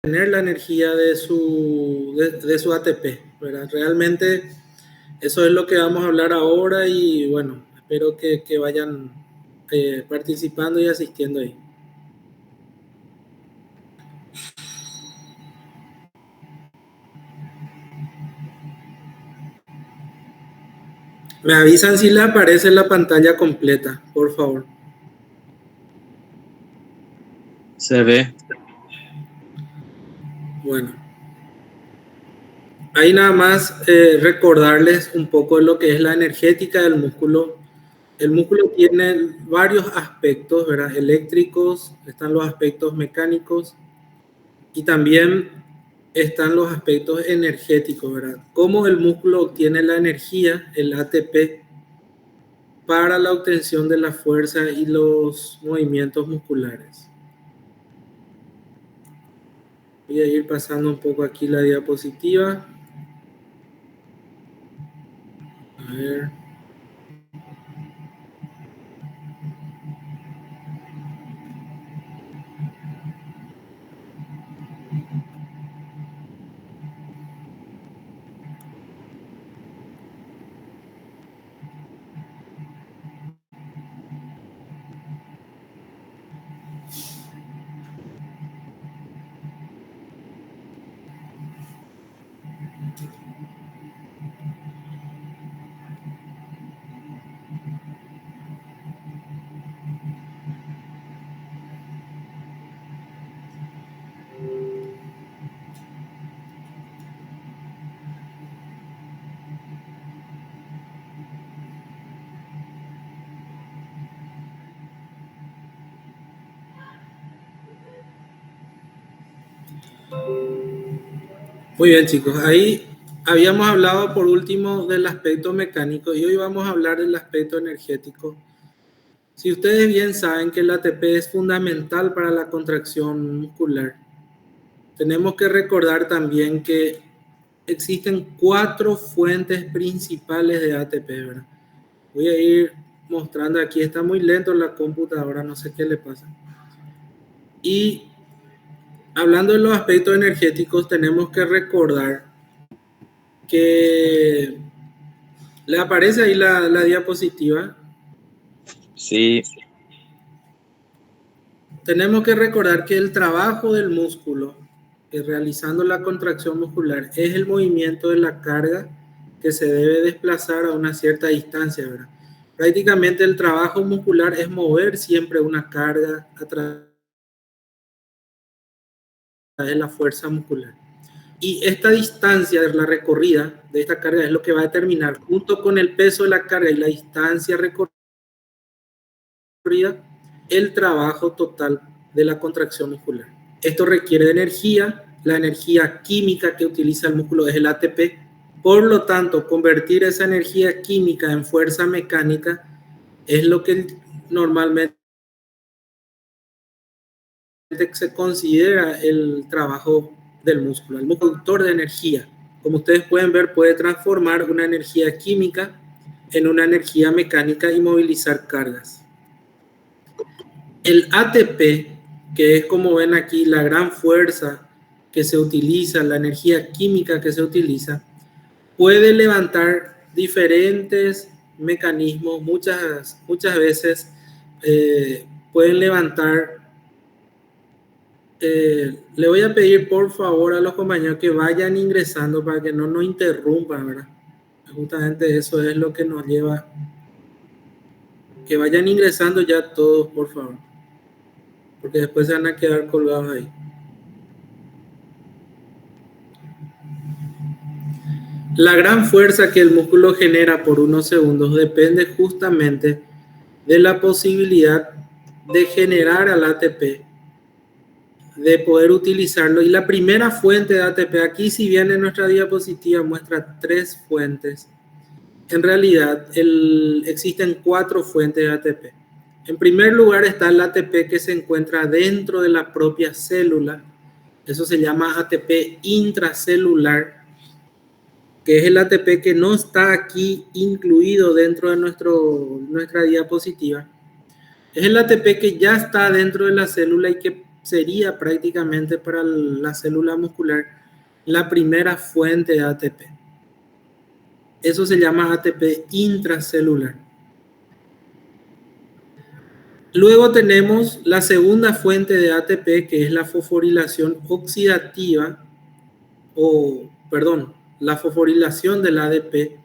obtener la energía de su ATP, ¿verdad? Realmente eso es lo que vamos a hablar ahora y bueno, espero que vayan participando y asistiendo ahí. Me avisan si le aparece la pantalla completa, por favor. Se ve. Bueno, ahí nada más recordarles un poco de lo que es la energética del músculo. El músculo tiene varios aspectos, ¿verdad? Eléctricos, están los aspectos mecánicos y también están los aspectos energéticos, ¿verdad? Cómo el músculo obtiene la energía, el ATP, para la obtención de la fuerza y los movimientos musculares. Voy a ir pasando un poco aquí la diapositiva. A ver. Muy bien, chicos. Ahí habíamos hablado por último del aspecto mecánico y hoy vamos a hablar del aspecto energético. Si ustedes bien saben que el ATP es fundamental para la contracción muscular, tenemos que recordar también que existen 4 fuentes principales de ATP, ¿verdad? Voy a ir mostrando aquí, está muy lento la computadora, no sé qué le pasa. Y hablando de los aspectos energéticos, tenemos que recordar que le aparece ahí la diapositiva. Sí. Tenemos que recordar que el trabajo del músculo, realizando la contracción muscular, es el movimiento de la carga que se debe desplazar a una cierta distancia, ¿verdad? Prácticamente el trabajo muscular es mover siempre una carga a través de la fuerza muscular. Y esta distancia, la recorrida de esta carga, es lo que va a determinar, junto con el peso de la carga y la distancia recorrida, el trabajo total de la contracción muscular. Esto requiere de energía. La energía química que utiliza el músculo es el ATP. Por lo tanto, convertir esa energía química en fuerza mecánica es lo que normalmente se considera el trabajo del músculo. El músculo productor de energía, como ustedes pueden ver, puede transformar una energía química en una energía mecánica y movilizar cargas. El ATP, que es como ven aquí la gran fuerza que se utiliza, la energía química que se utiliza, puede levantar diferentes mecanismos, muchas veces pueden levantar. Le voy a pedir por favor a los compañeros que vayan ingresando para que no nos interrumpan, ¿verdad? Justamente eso es lo que nos lleva. Que vayan ingresando ya todos, por favor, porque después se van a quedar colgados ahí. La gran fuerza que el músculo genera por unos segundos depende justamente de la posibilidad de generar al ATP, de poder utilizarlo. Y la primera fuente de ATP, aquí si bien en nuestra diapositiva muestra 3 fuentes, en realidad existen 4 fuentes de ATP. En primer lugar está el ATP que se encuentra dentro de la propia célula. Eso se llama ATP intracelular, que es el ATP que no está aquí incluido dentro de nuestra diapositiva. Es el ATP que ya está dentro de la célula y que sería prácticamente para la célula muscular la primera fuente de ATP. Eso se llama ATP intracelular. Luego tenemos la segunda fuente de ATP, que es la fosforilación oxidativa, la fosforilación del ADP.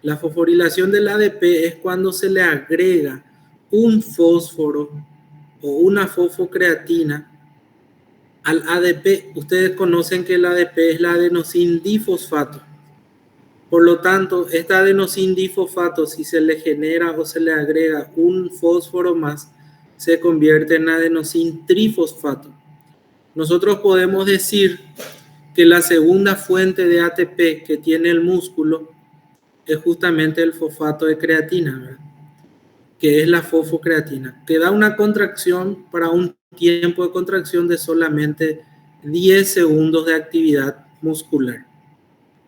La fosforilación del ADP es cuando se le agrega un fósforo o una fosfocreatina al ADP. Ustedes conocen que el ADP es la adenosindifosfato. Por lo tanto, esta adenosindifosfato, si se le genera o se le agrega un fósforo más, se convierte en adenosintrifosfato. Nosotros podemos decir que la segunda fuente de ATP que tiene el músculo es justamente el fosfato de creatina, ¿verdad? Que es la fosfocreatina, que da una contracción para un tiempo de contracción de solamente 10 segundos de actividad muscular.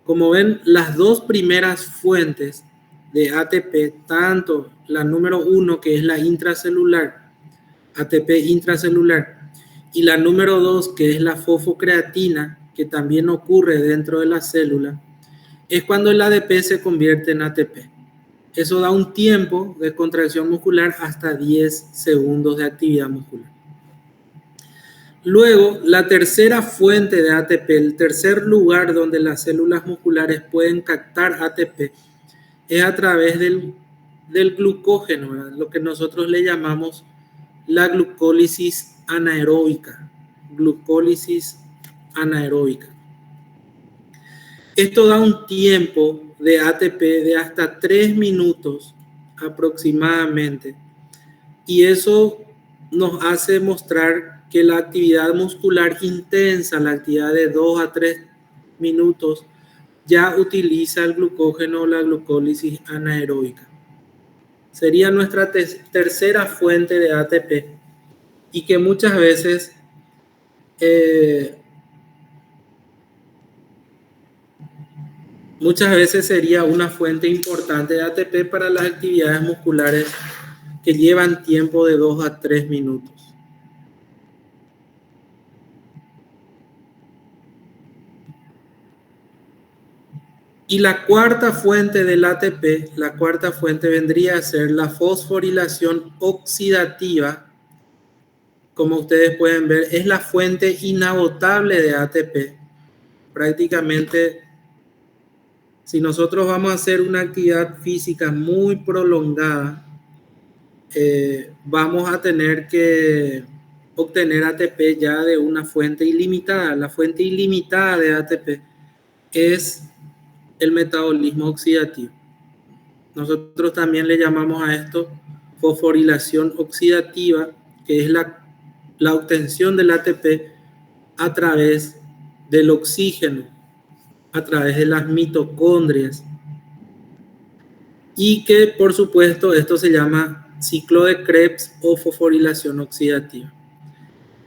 Como ven, las dos primeras fuentes de ATP, tanto la número 1, que es la intracelular, ATP intracelular, y la número 2, que es la fosfocreatina, que también ocurre dentro de la célula, es cuando el ADP se convierte en ATP. Eso da un tiempo de contracción muscular hasta 10 segundos de actividad muscular. Luego, la tercera fuente de ATP, el tercer lugar donde las células musculares pueden captar ATP, es a través del glucógeno, ¿verdad? Lo que nosotros le llamamos la glucólisis anaeróbica. Glucólisis anaeróbica. Esto da un tiempo de ATP de hasta 3 minutos aproximadamente. Y eso nos hace mostrar que la actividad muscular intensa, la actividad de 2 a 3 minutos, ya utiliza el glucógeno o la glucólisis anaeróbica. Sería nuestra tercera fuente de ATP y que muchas veces sería una fuente importante de ATP para las actividades musculares que llevan tiempo de 2 a 3 minutos. Y la cuarta fuente del ATP, la cuarta fuente vendría a ser la fosforilación oxidativa. Como ustedes pueden ver, es la fuente inagotable de ATP. Prácticamente, si nosotros vamos a hacer una actividad física muy prolongada, vamos a tener que obtener ATP ya de una fuente ilimitada. La fuente ilimitada de ATP es el metabolismo oxidativo. Nosotros también le llamamos a esto fosforilación oxidativa, que es la obtención del ATP a través del oxígeno, a través de las mitocondrias. Y que, por supuesto, esto se llama ciclo de Krebs o fosforilación oxidativa.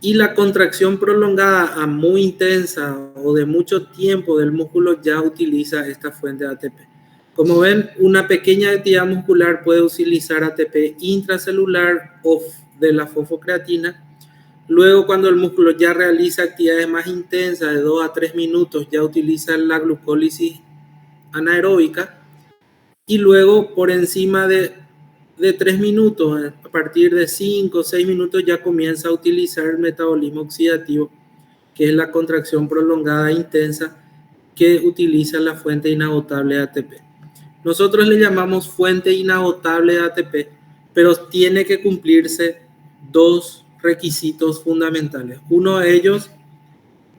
Y la contracción prolongada a muy intensa o de mucho tiempo del músculo ya utiliza esta fuente de ATP. Como ven, una pequeña actividad muscular puede utilizar ATP intracelular o de la fosfocreatina. Luego, cuando el músculo ya realiza actividades más intensas de 2 a 3 minutos, ya utiliza la glucólisis anaeróbica. Y luego, por encima de 3 minutos, a partir de 5 o 6 minutos, ya comienza a utilizar el metabolismo oxidativo, que es la contracción prolongada e intensa que utiliza la fuente inagotable de ATP. Nosotros le llamamos fuente inagotable de ATP, pero tiene que cumplirse dos requisitos fundamentales. Uno de ellos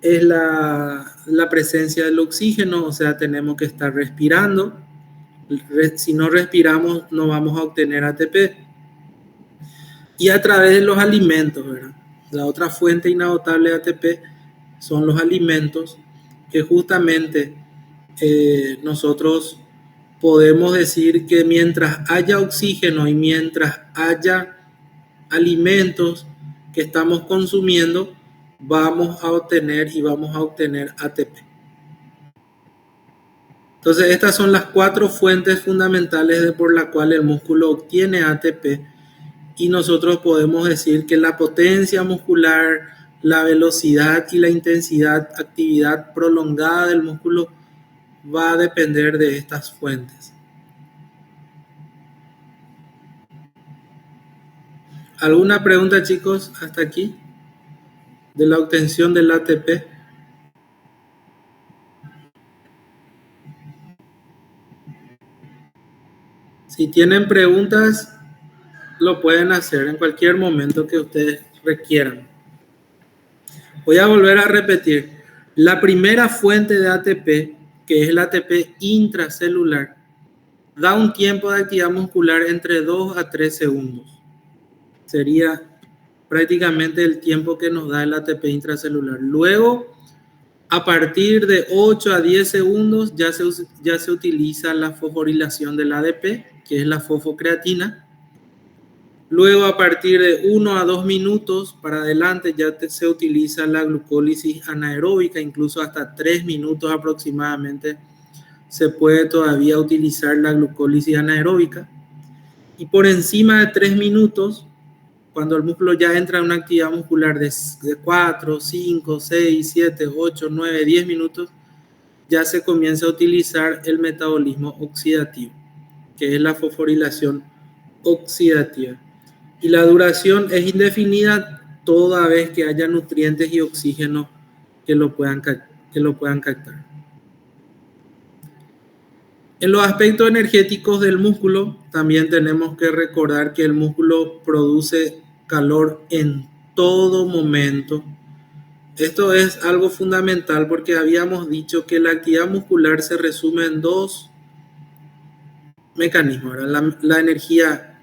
es la presencia del oxígeno, o sea, tenemos que estar respirando. Si no respiramos, no vamos a obtener ATP. Y a través de los alimentos, ¿verdad? La otra fuente inagotable de ATP son los alimentos, que justamente nosotros podemos decir que mientras haya oxígeno y mientras haya alimentos que estamos consumiendo, vamos a obtener ATP. Entonces, estas son las 4 fuentes fundamentales por las cuales el músculo obtiene ATP, y nosotros podemos decir que la potencia muscular la velocidad y la intensidad, actividad prolongada del músculo va a depender de estas fuentes. ¿Alguna pregunta, chicos, hasta aquí? De la obtención del ATP. Si tienen preguntas, lo pueden hacer en cualquier momento que ustedes requieran. Voy a volver a repetir. La primera fuente de ATP, que es el ATP intracelular, da un tiempo de actividad muscular entre 2 a 3 segundos. Sería prácticamente el tiempo que nos da el ATP intracelular. Luego, a partir de 8 a 10 segundos, ya se utiliza la fosforilación del ADP, que es la fosfocreatina. Luego, a partir de 1 a 2 minutos para adelante, ya se utiliza la glucólisis anaeróbica, incluso hasta 3 minutos aproximadamente se puede todavía utilizar la glucólisis anaeróbica. Y por encima de 3 minutos, cuando el músculo ya entra en una actividad muscular de 4, 5, 6, 7, 8, 9, 10 minutos, ya se comienza a utilizar el metabolismo oxidativo, que es la fosforilación oxidativa. Y la duración es indefinida toda vez que haya nutrientes y oxígeno que lo puedan captar. En los aspectos energéticos del músculo, también tenemos que recordar que el músculo produce calor en todo momento. Esto es algo fundamental porque habíamos dicho que la actividad muscular se resume en dos mecanismos, ¿verdad? La energía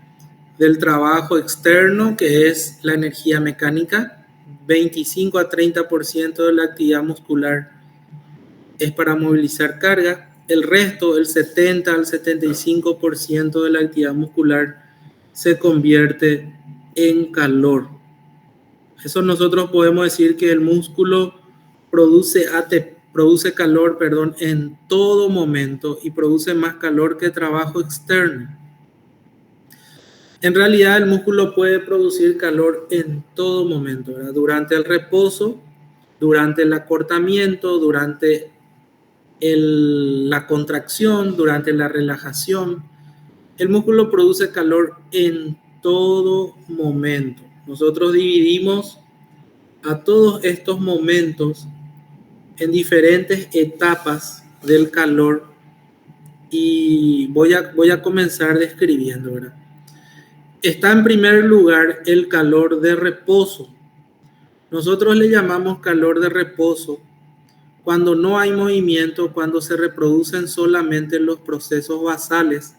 del trabajo externo, que es la energía mecánica, 25 a 30% de la actividad muscular es para movilizar carga. El resto, el 70 al 75% de la actividad muscular se convierte en calor. Eso nosotros podemos decir que el músculo produce calor, en todo momento y produce más calor que trabajo externo. En realidad el músculo puede producir calor en todo momento, ¿verdad? Durante el reposo, durante el acortamiento, durante la contracción, durante la relajación. El músculo produce calor en todo momento. Nosotros dividimos a todos estos momentos en diferentes etapas del calor y voy a comenzar describiendo, ¿verdad? Está en primer lugar el calor de reposo. Nosotros le llamamos calor de reposo cuando no hay movimiento, cuando se reproducen solamente los procesos basales.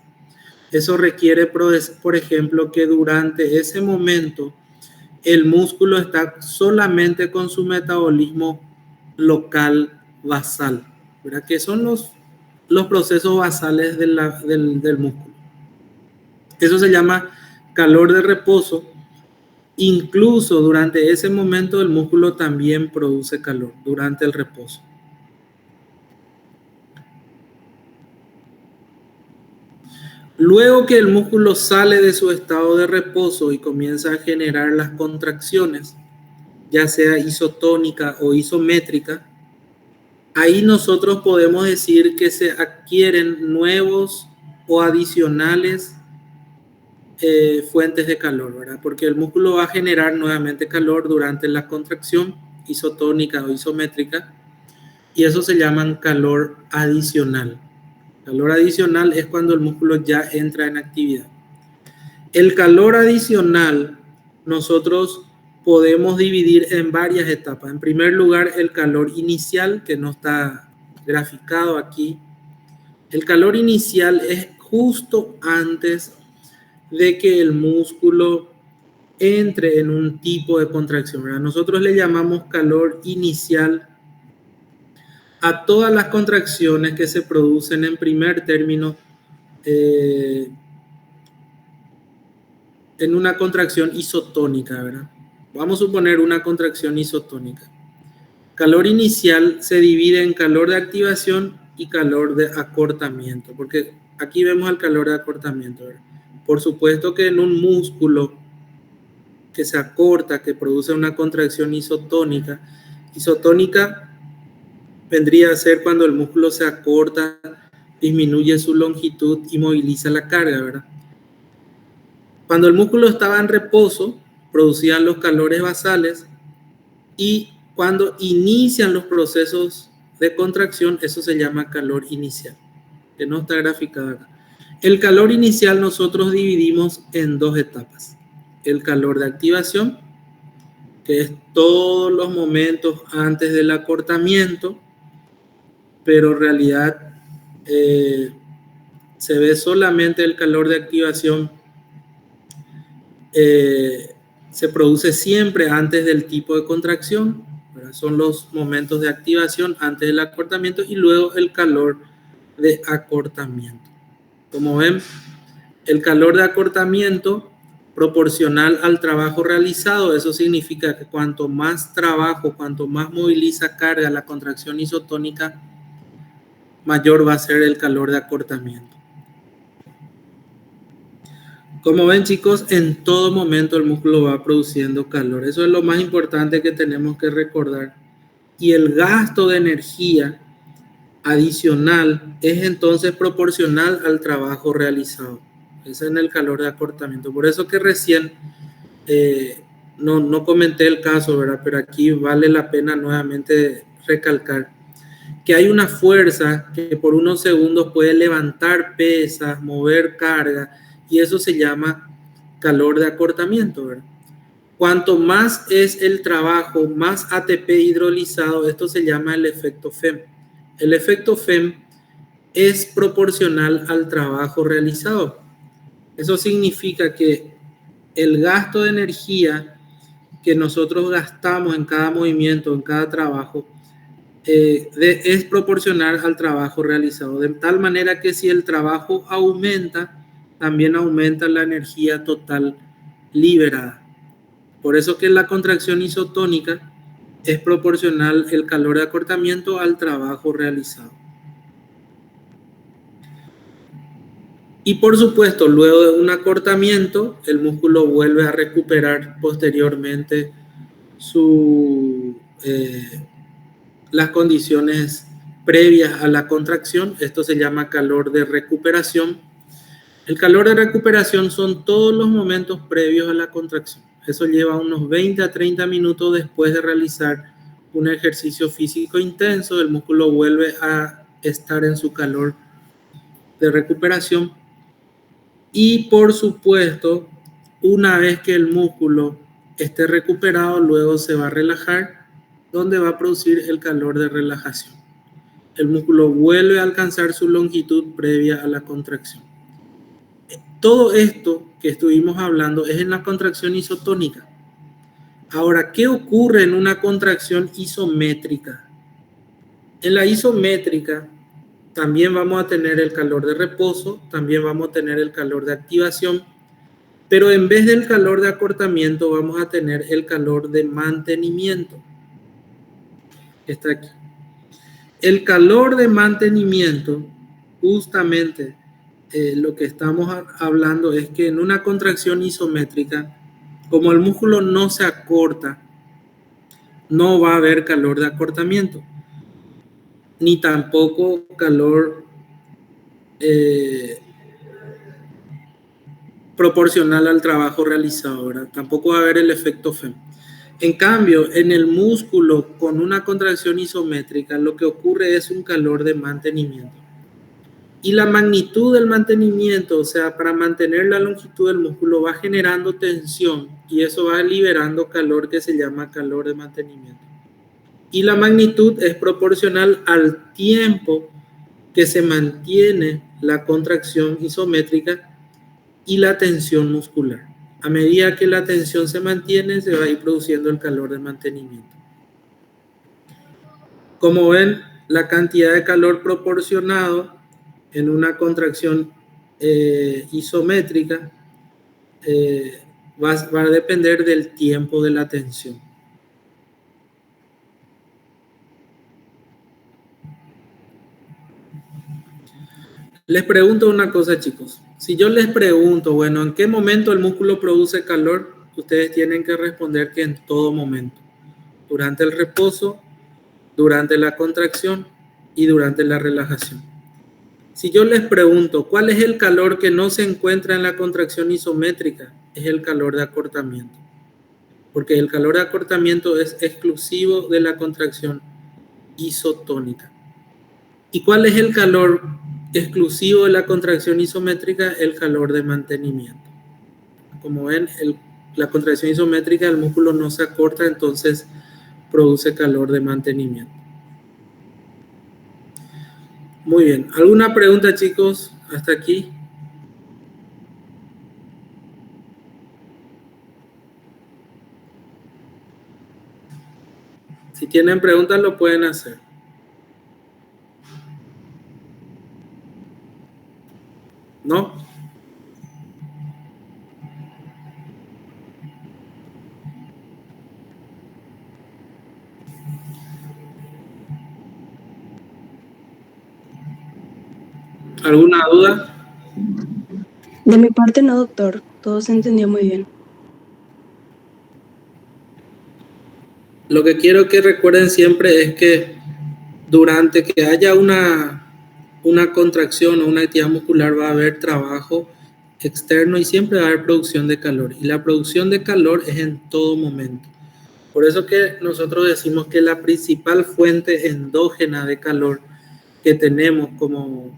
Eso requiere, por ejemplo, que durante ese momento el músculo está solamente con su metabolismo local basal, ¿verdad? Que son los procesos basales del músculo. Eso se llama calor de reposo. Incluso durante ese momento el músculo también produce calor durante el reposo. Luego que el músculo sale de su estado de reposo y comienza a generar las contracciones, ya sea isotónica o isométrica, ahí nosotros podemos decir que se adquieren nuevos o adicionales fuentes de calor, ¿verdad? Porque el músculo va a generar nuevamente calor durante la contracción isotónica o isométrica y eso se llama calor adicional. Calor adicional es cuando el músculo ya entra en actividad. El calor adicional nosotros podemos dividir en varias etapas. En primer lugar, el calor inicial, que no está graficado aquí. El calor inicial es justo antes de que el músculo entre en un tipo de contracción, ¿verdad? Nosotros le llamamos calor inicial a todas las contracciones que se producen en primer término en una contracción isotónica, ¿verdad? Vamos a suponer una contracción isotónica. Calor inicial se divide en calor de activación y calor de acortamiento, porque aquí vemos el calor de acortamiento, ¿verdad? Por supuesto que en un músculo que se acorta, que produce una contracción isotónica. Isotónica vendría a ser cuando el músculo se acorta, disminuye su longitud y moviliza la carga, ¿verdad? Cuando el músculo estaba en reposo, producían los calores basales, y cuando inician los procesos de contracción, eso se llama calor inicial, que no está graficado acá. El calor inicial nosotros dividimos en dos etapas. El calor de activación, que es todos los momentos antes del acortamiento, pero en realidad se ve solamente el calor de activación, se produce siempre antes del tipo de contracción, ¿verdad? Son los momentos de activación antes del acortamiento y luego el calor de acortamiento. Como ven, el calor de acortamiento proporcional al trabajo realizado, eso significa que cuanto más trabajo, cuanto más moviliza carga la contracción isotónica, mayor va a ser el calor de acortamiento. Como ven, chicos, en todo momento el músculo va produciendo calor. Eso es lo más importante que tenemos que recordar. Y el gasto de energía adicional es entonces proporcional al trabajo realizado. Ese es en el calor de acortamiento. Por eso que recién no comenté el caso, ¿verdad? Pero aquí vale la pena nuevamente recalcar que hay una fuerza que por unos segundos puede levantar pesas, mover carga, y eso se llama calor de acortamiento, ¿verdad? Cuanto más es el trabajo, más ATP hidrolizado, esto se llama el efecto FEM. El efecto FEM es proporcional al trabajo realizado. Eso significa que el gasto de energía que nosotros gastamos en cada movimiento, en cada trabajo, es proporcional al trabajo realizado, de tal manera que si el trabajo aumenta, también aumenta la energía total liberada. Por eso que la contracción isotónica es proporcional el calor de acortamiento al trabajo realizado. Y por supuesto, luego de un acortamiento, el músculo vuelve a recuperar posteriormente las condiciones previas a la contracción. Esto se llama calor de recuperación. El calor de recuperación son todos los momentos previos a la contracción. Eso lleva unos 20 a 30 minutos después de realizar un ejercicio físico intenso. El músculo vuelve a estar en su calor de recuperación. Y por supuesto, una vez que el músculo esté recuperado, luego se va a relajar, donde va a producir el calor de relajación. El músculo vuelve a alcanzar su longitud previa a la contracción. Todo esto que estuvimos hablando es en la contracción isotónica. Ahora, ¿qué ocurre en una contracción isométrica? En la isométrica también vamos a tener el calor de reposo, también vamos a tener el calor de activación, pero en vez del calor de acortamiento vamos a tener el calor de mantenimiento. Está aquí. El calor de mantenimiento, justamente lo que estamos hablando es que en una contracción isométrica, como el músculo no se acorta, no va a haber calor de acortamiento, ni tampoco calor proporcional al trabajo realizado, ¿verdad? Tampoco va a haber el efecto FEM. En cambio, en el músculo con una contracción isométrica, lo que ocurre es un calor de mantenimiento. Y la magnitud del mantenimiento, o sea, para mantener la longitud del músculo, va generando tensión y eso va liberando calor que se llama calor de mantenimiento. Y la magnitud es proporcional al tiempo que se mantiene la contracción isométrica y la tensión muscular. A medida que la tensión se mantiene, se va a ir produciendo el calor de mantenimiento. Como ven, la cantidad de calor proporcionado en una contracción isométrica va a depender del tiempo de la tensión. Les pregunto una cosa, chicos. Si yo les pregunto, bueno, ¿en qué momento el músculo produce calor? ustedes tienen que responder que en todo momento, durante el reposo, durante la contracción y durante la relajación. Si yo les pregunto, ¿cuál es el calor que no se encuentra en la contracción isométrica? Es el calor de acortamiento, porque el calor de acortamiento es exclusivo de la contracción isotónica. ¿Y cuál es el calor exclusivo de la contracción isométrica? El calor de mantenimiento. Como ven, la contracción isométrica del músculo no se acorta, entonces produce calor de mantenimiento. Muy bien. ¿Alguna pregunta, chicos, hasta aquí? Si tienen preguntas, lo pueden hacer. ¿No? ¿Alguna duda? De mi parte no, doctor. Todo se entendió muy bien. Lo que quiero que recuerden siempre es que durante que haya una contracción o una actividad muscular va a haber trabajo externo y siempre va a haber producción de calor. Y la producción de calor es en todo momento. Por eso que nosotros decimos que la principal fuente endógena de calor que tenemos como,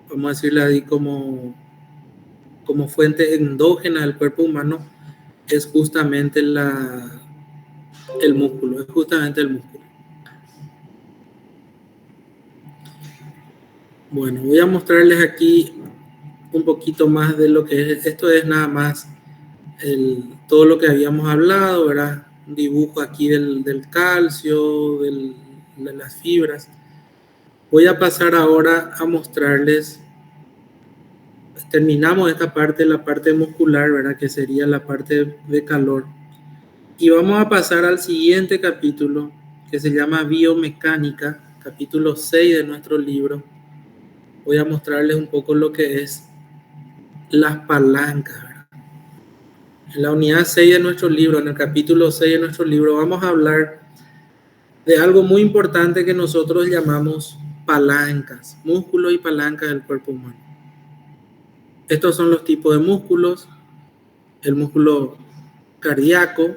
vamos a decirle ahí, como fuente endógena del cuerpo humano es justamente el músculo, es justamente el músculo. Bueno, voy a mostrarles aquí un poquito más de lo que es. Esto es nada más todo lo que habíamos hablado, ¿verdad? Un dibujo aquí del calcio, de las fibras. Voy a pasar ahora a mostrarles, terminamos esta parte, la parte muscular, ¿verdad? Que sería la parte de calor. Y vamos a pasar al siguiente capítulo, que se llama Biomecánica, capítulo 6 de nuestro libro. Voy a mostrarles un poco lo que es las palancas, ¿verdad? En la unidad 6 de nuestro libro, en el capítulo 6 de nuestro libro, vamos a hablar de algo muy importante que nosotros llamamos palancas, músculos y palancas del cuerpo humano. Estos son los tipos de músculos: el músculo cardíaco,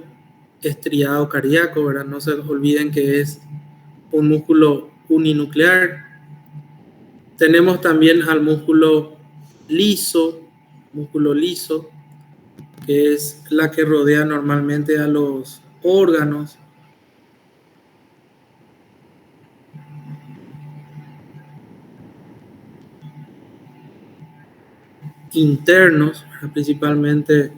estriado cardíaco, ¿verdad? No se olviden que es un músculo uninuclear. Tenemos también al músculo liso, que es la que rodea normalmente a los órganos. Internos, principalmente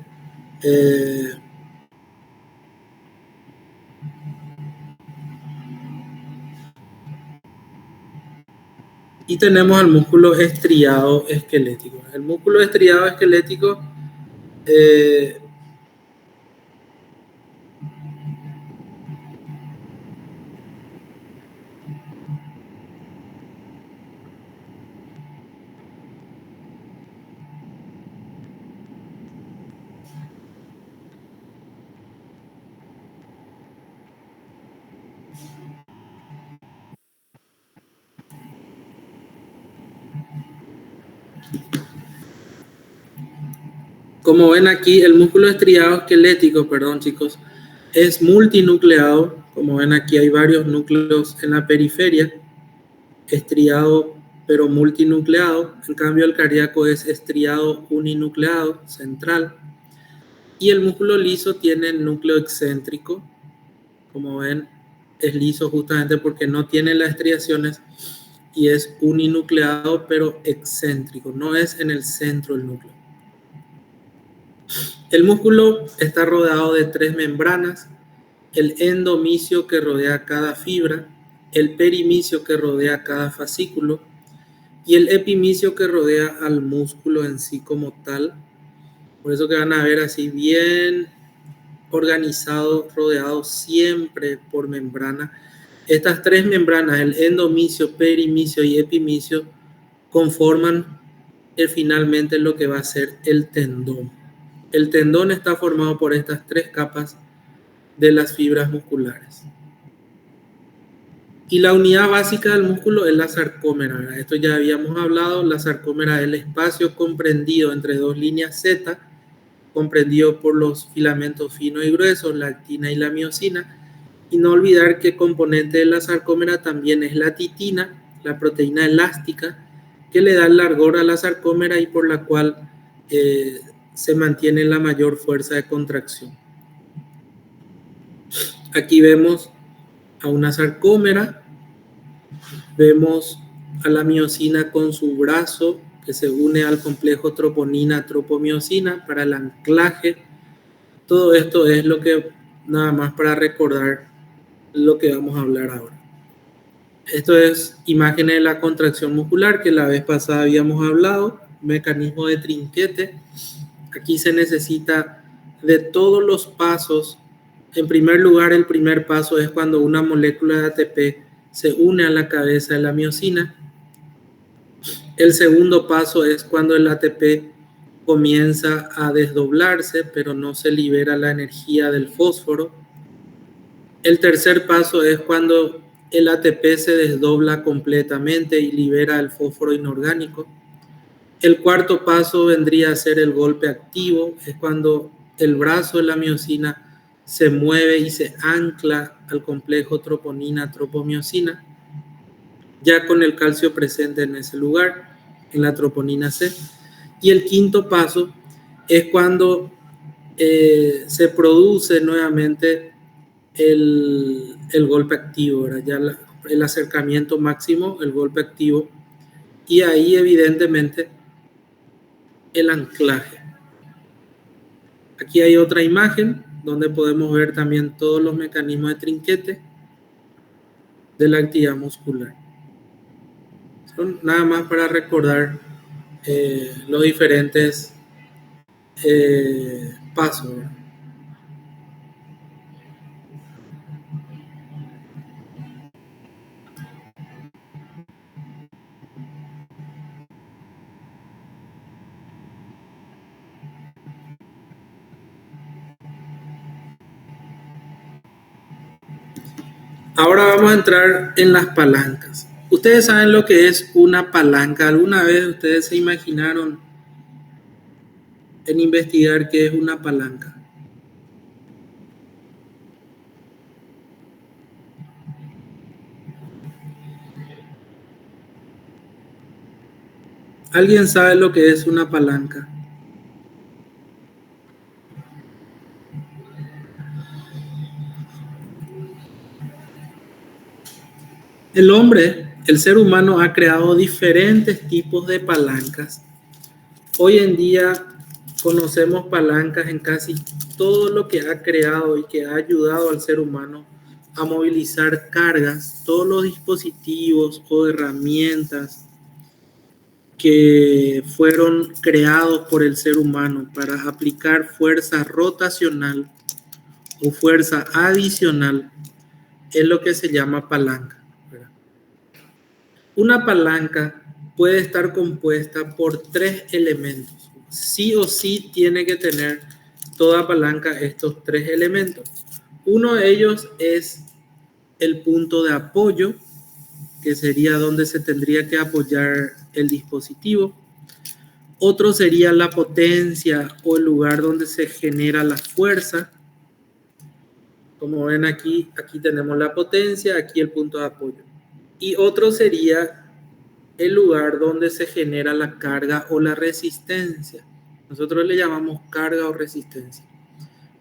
y tenemos al músculo estriado esquelético. El músculo estriado esquelético como ven aquí, el músculo estriado esquelético, perdón chicos, es multinucleado. Como ven aquí hay varios núcleos en la periferia, estriado pero multinucleado. En cambio el cardíaco es estriado uninucleado, central. Y el músculo liso tiene núcleo excéntrico. Como ven, es liso justamente porque no tiene las estriaciones y es uninucleado pero excéntrico, no es en el centro del núcleo. El músculo está rodeado de 3 membranas: el endomicio que rodea cada fibra, el perimicio que rodea cada fascículo y el epimicio que rodea al músculo en sí como tal. Por eso que van a ver así bien organizado, rodeado siempre por membrana. Estas 3 membranas, el endomicio, perimicio y epimicio, conforman finalmente lo que va a ser el tendón. El tendón está formado por estas 3 capas de las fibras musculares. Y la unidad básica del músculo es la sarcómera. Esto ya habíamos hablado. La sarcómera es el espacio comprendido entre 2 líneas Z, comprendido por los filamentos finos y gruesos, la actina y la miosina. Y no olvidar que componente de la sarcómera también es la titina, la proteína elástica, que le da el largor a la sarcómera y por la cual se mantiene la mayor fuerza de contracción. Aquí vemos a una sarcómera, vemos a la miosina con su brazo que se une al complejo troponina-tropomiosina para el anclaje. Todo esto es lo que, nada más para recordar lo que vamos a hablar ahora. Esto es imágenes de la contracción muscular que la vez pasada habíamos hablado, mecanismo de trinquete. Aquí se necesita de todos los pasos. En primer lugar, el primer paso es cuando una molécula de ATP se une a la cabeza de la miosina. El segundo paso es cuando el ATP comienza a desdoblarse, pero no se libera la energía del fósforo. El tercer paso es cuando el ATP se desdobla completamente y libera el fósforo inorgánico. El cuarto paso vendría a ser el golpe activo, es cuando el brazo de la miosina se mueve y se ancla al complejo troponina-tropomiosina, ya con el calcio presente en ese lugar, en la troponina C. Y el quinto paso es cuando se produce nuevamente el golpe activo, ¿verdad? Ya el acercamiento máximo, el golpe activo, y ahí evidentemente el anclaje. Aquí hay otra imagen donde podemos ver también todos los mecanismos de trinquete de la actividad muscular. Son nada más para recordar los diferentes pasos, ¿verdad? Ahora vamos a entrar en las palancas. Ustedes saben lo que es una palanca. ¿Alguna vez ustedes se imaginaron en investigar qué es una palanca? ¿Alguien sabe lo que es una palanca? El hombre, el ser humano, ha creado diferentes tipos de palancas. Hoy en día conocemos palancas en casi todo lo que ha creado y que ha ayudado al ser humano a movilizar cargas, todos los dispositivos o herramientas que fueron creados por el ser humano para aplicar fuerza rotacional o fuerza adicional es lo que se llama palanca. Una palanca puede estar compuesta por 3 elementos. Sí o sí tiene que tener toda palanca estos 3 elementos. Uno de ellos es el punto de apoyo, que sería donde se tendría que apoyar el dispositivo. Otro sería la potencia o el lugar donde se genera la fuerza. Como ven aquí tenemos la potencia, aquí el punto de apoyo. Y otro sería el lugar donde se genera la carga o la resistencia. Nosotros le llamamos carga o resistencia.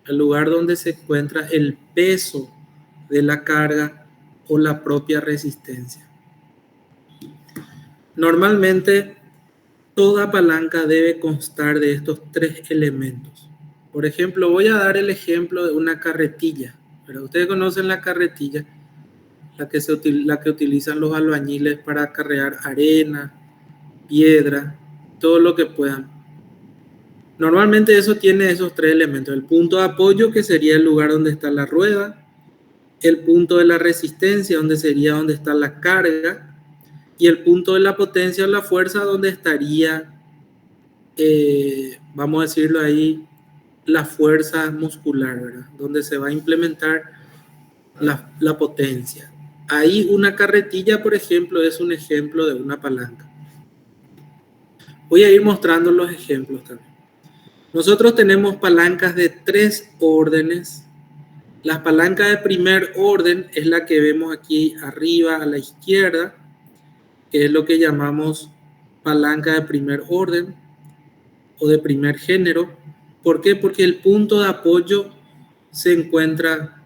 El lugar donde se encuentra el peso de la carga o la propia resistencia. Normalmente, toda palanca debe constar de estos 3 elementos. Por ejemplo, voy a dar el ejemplo de una carretilla. Pero ustedes conocen la carretilla, la que utilizan los albañiles para acarrear arena, piedra, todo lo que puedan. Normalmente eso tiene esos 3 elementos. El punto de apoyo, que sería el lugar donde está la rueda. El punto de la resistencia, donde sería donde está la carga. Y el punto de la potencia o la fuerza, donde estaría, vamos a decirlo ahí, la fuerza muscular, ¿verdad? Donde se va a implementar la potencia. Ahí una carretilla, por ejemplo, es un ejemplo de una palanca. Voy a ir mostrando los ejemplos también. Nosotros tenemos palancas de 3 órdenes. La palanca de primer orden es la que vemos aquí arriba a la izquierda, que es lo que llamamos palanca de primer orden o de primer género. ¿Por qué? Porque el punto de apoyo se encuentra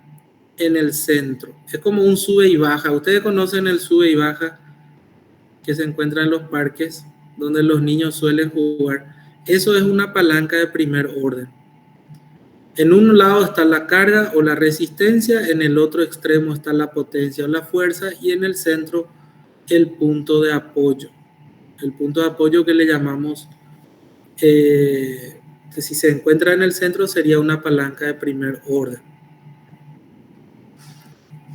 en el centro. Es como un sube y baja. Ustedes conocen el sube y baja que se encuentra en los parques donde los niños suelen jugar. Eso es una palanca de primer orden. En un lado está la carga o la resistencia, en el otro extremo está la potencia o la fuerza y en el centro el punto de apoyo. El punto de apoyo que le llamamos, que si se encuentra en el centro sería una palanca de primer orden.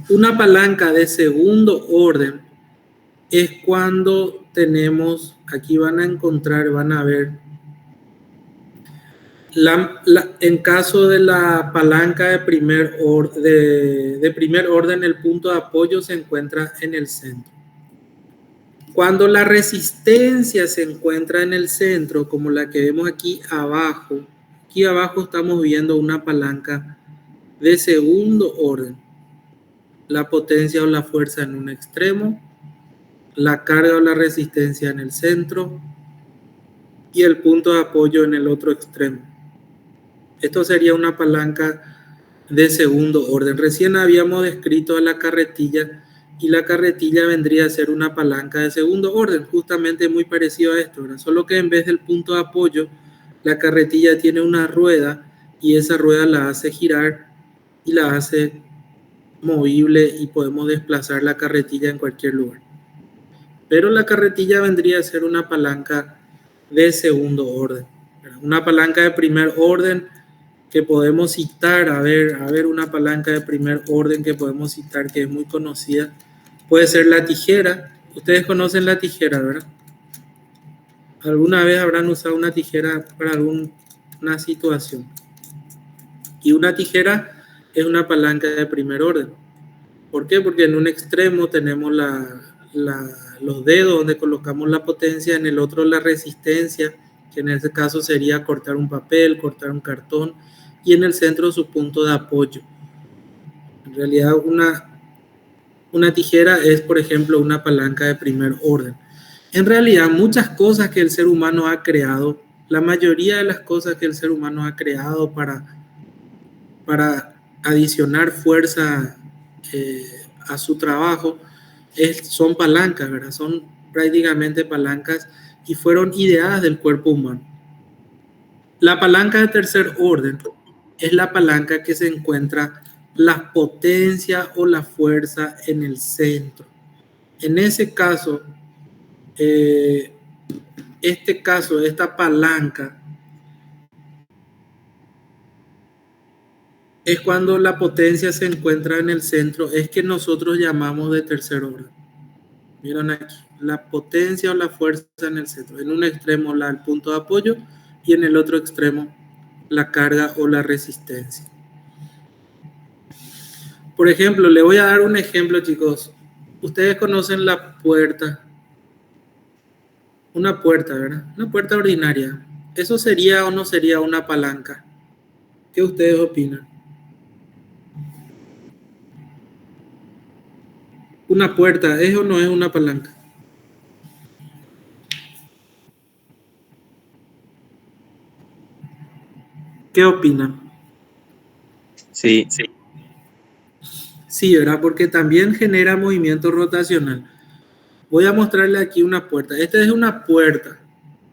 Una palanca de segundo orden es cuando tenemos, aquí van a encontrar, van a ver, en caso de la palanca de primer orden, el punto de apoyo se encuentra en el centro. Cuando la resistencia se encuentra en el centro, como la que vemos aquí abajo estamos viendo una palanca de segundo orden. La potencia o la fuerza en un extremo, la carga o la resistencia en el centro y el punto de apoyo en el otro extremo. Esto sería una palanca de segundo orden. Recién habíamos descrito a la carretilla y la carretilla vendría a ser una palanca de segundo orden, justamente muy parecido a esto, ¿verdad? Solo que en vez del punto de apoyo, la carretilla tiene una rueda y esa rueda la hace girar y la hace movible y podemos desplazar la carretilla en cualquier lugar. Pero la carretilla vendría a ser una palanca de segundo orden, ¿verdad? Una palanca de primer orden que podemos citar, a ver una palanca de primer orden que podemos citar que es muy conocida, puede ser la tijera. Ustedes conocen la tijera, ¿verdad? ¿Alguna vez habrán usado una tijera para alguna situación? Y una tijera es una palanca de primer orden. ¿Por qué? Porque en un extremo tenemos los dedos donde colocamos la potencia, en el otro la resistencia, que en este caso sería cortar un papel, cortar un cartón, y en el centro su punto de apoyo. En realidad una tijera es, por ejemplo, una palanca de primer orden. En realidad muchas cosas que el ser humano ha creado, la mayoría de las cosas que el ser humano ha creado para adicionar fuerza a su trabajo, son palancas, ¿verdad? Son prácticamente palancas y fueron ideadas del cuerpo humano. La palanca de tercer orden es la palanca que se encuentra la potencia o la fuerza en el centro. En ese caso, esta palanca es cuando la potencia se encuentra en el centro, es que nosotros llamamos de tercer orden. Miren aquí, la potencia o la fuerza en el centro. En un extremo el punto de apoyo y en el otro extremo la carga o la resistencia. Por ejemplo, le voy a dar un ejemplo, chicos. Ustedes conocen la puerta. Una puerta, ¿verdad? Una puerta ordinaria. ¿Eso sería o no sería una palanca? ¿Qué ustedes opinan? Una puerta, ¿es o no es una palanca? ¿Qué opinan? Sí. Sí, ¿verdad? Porque también genera movimiento rotacional. Voy a mostrarle aquí una puerta. Esta es una puerta.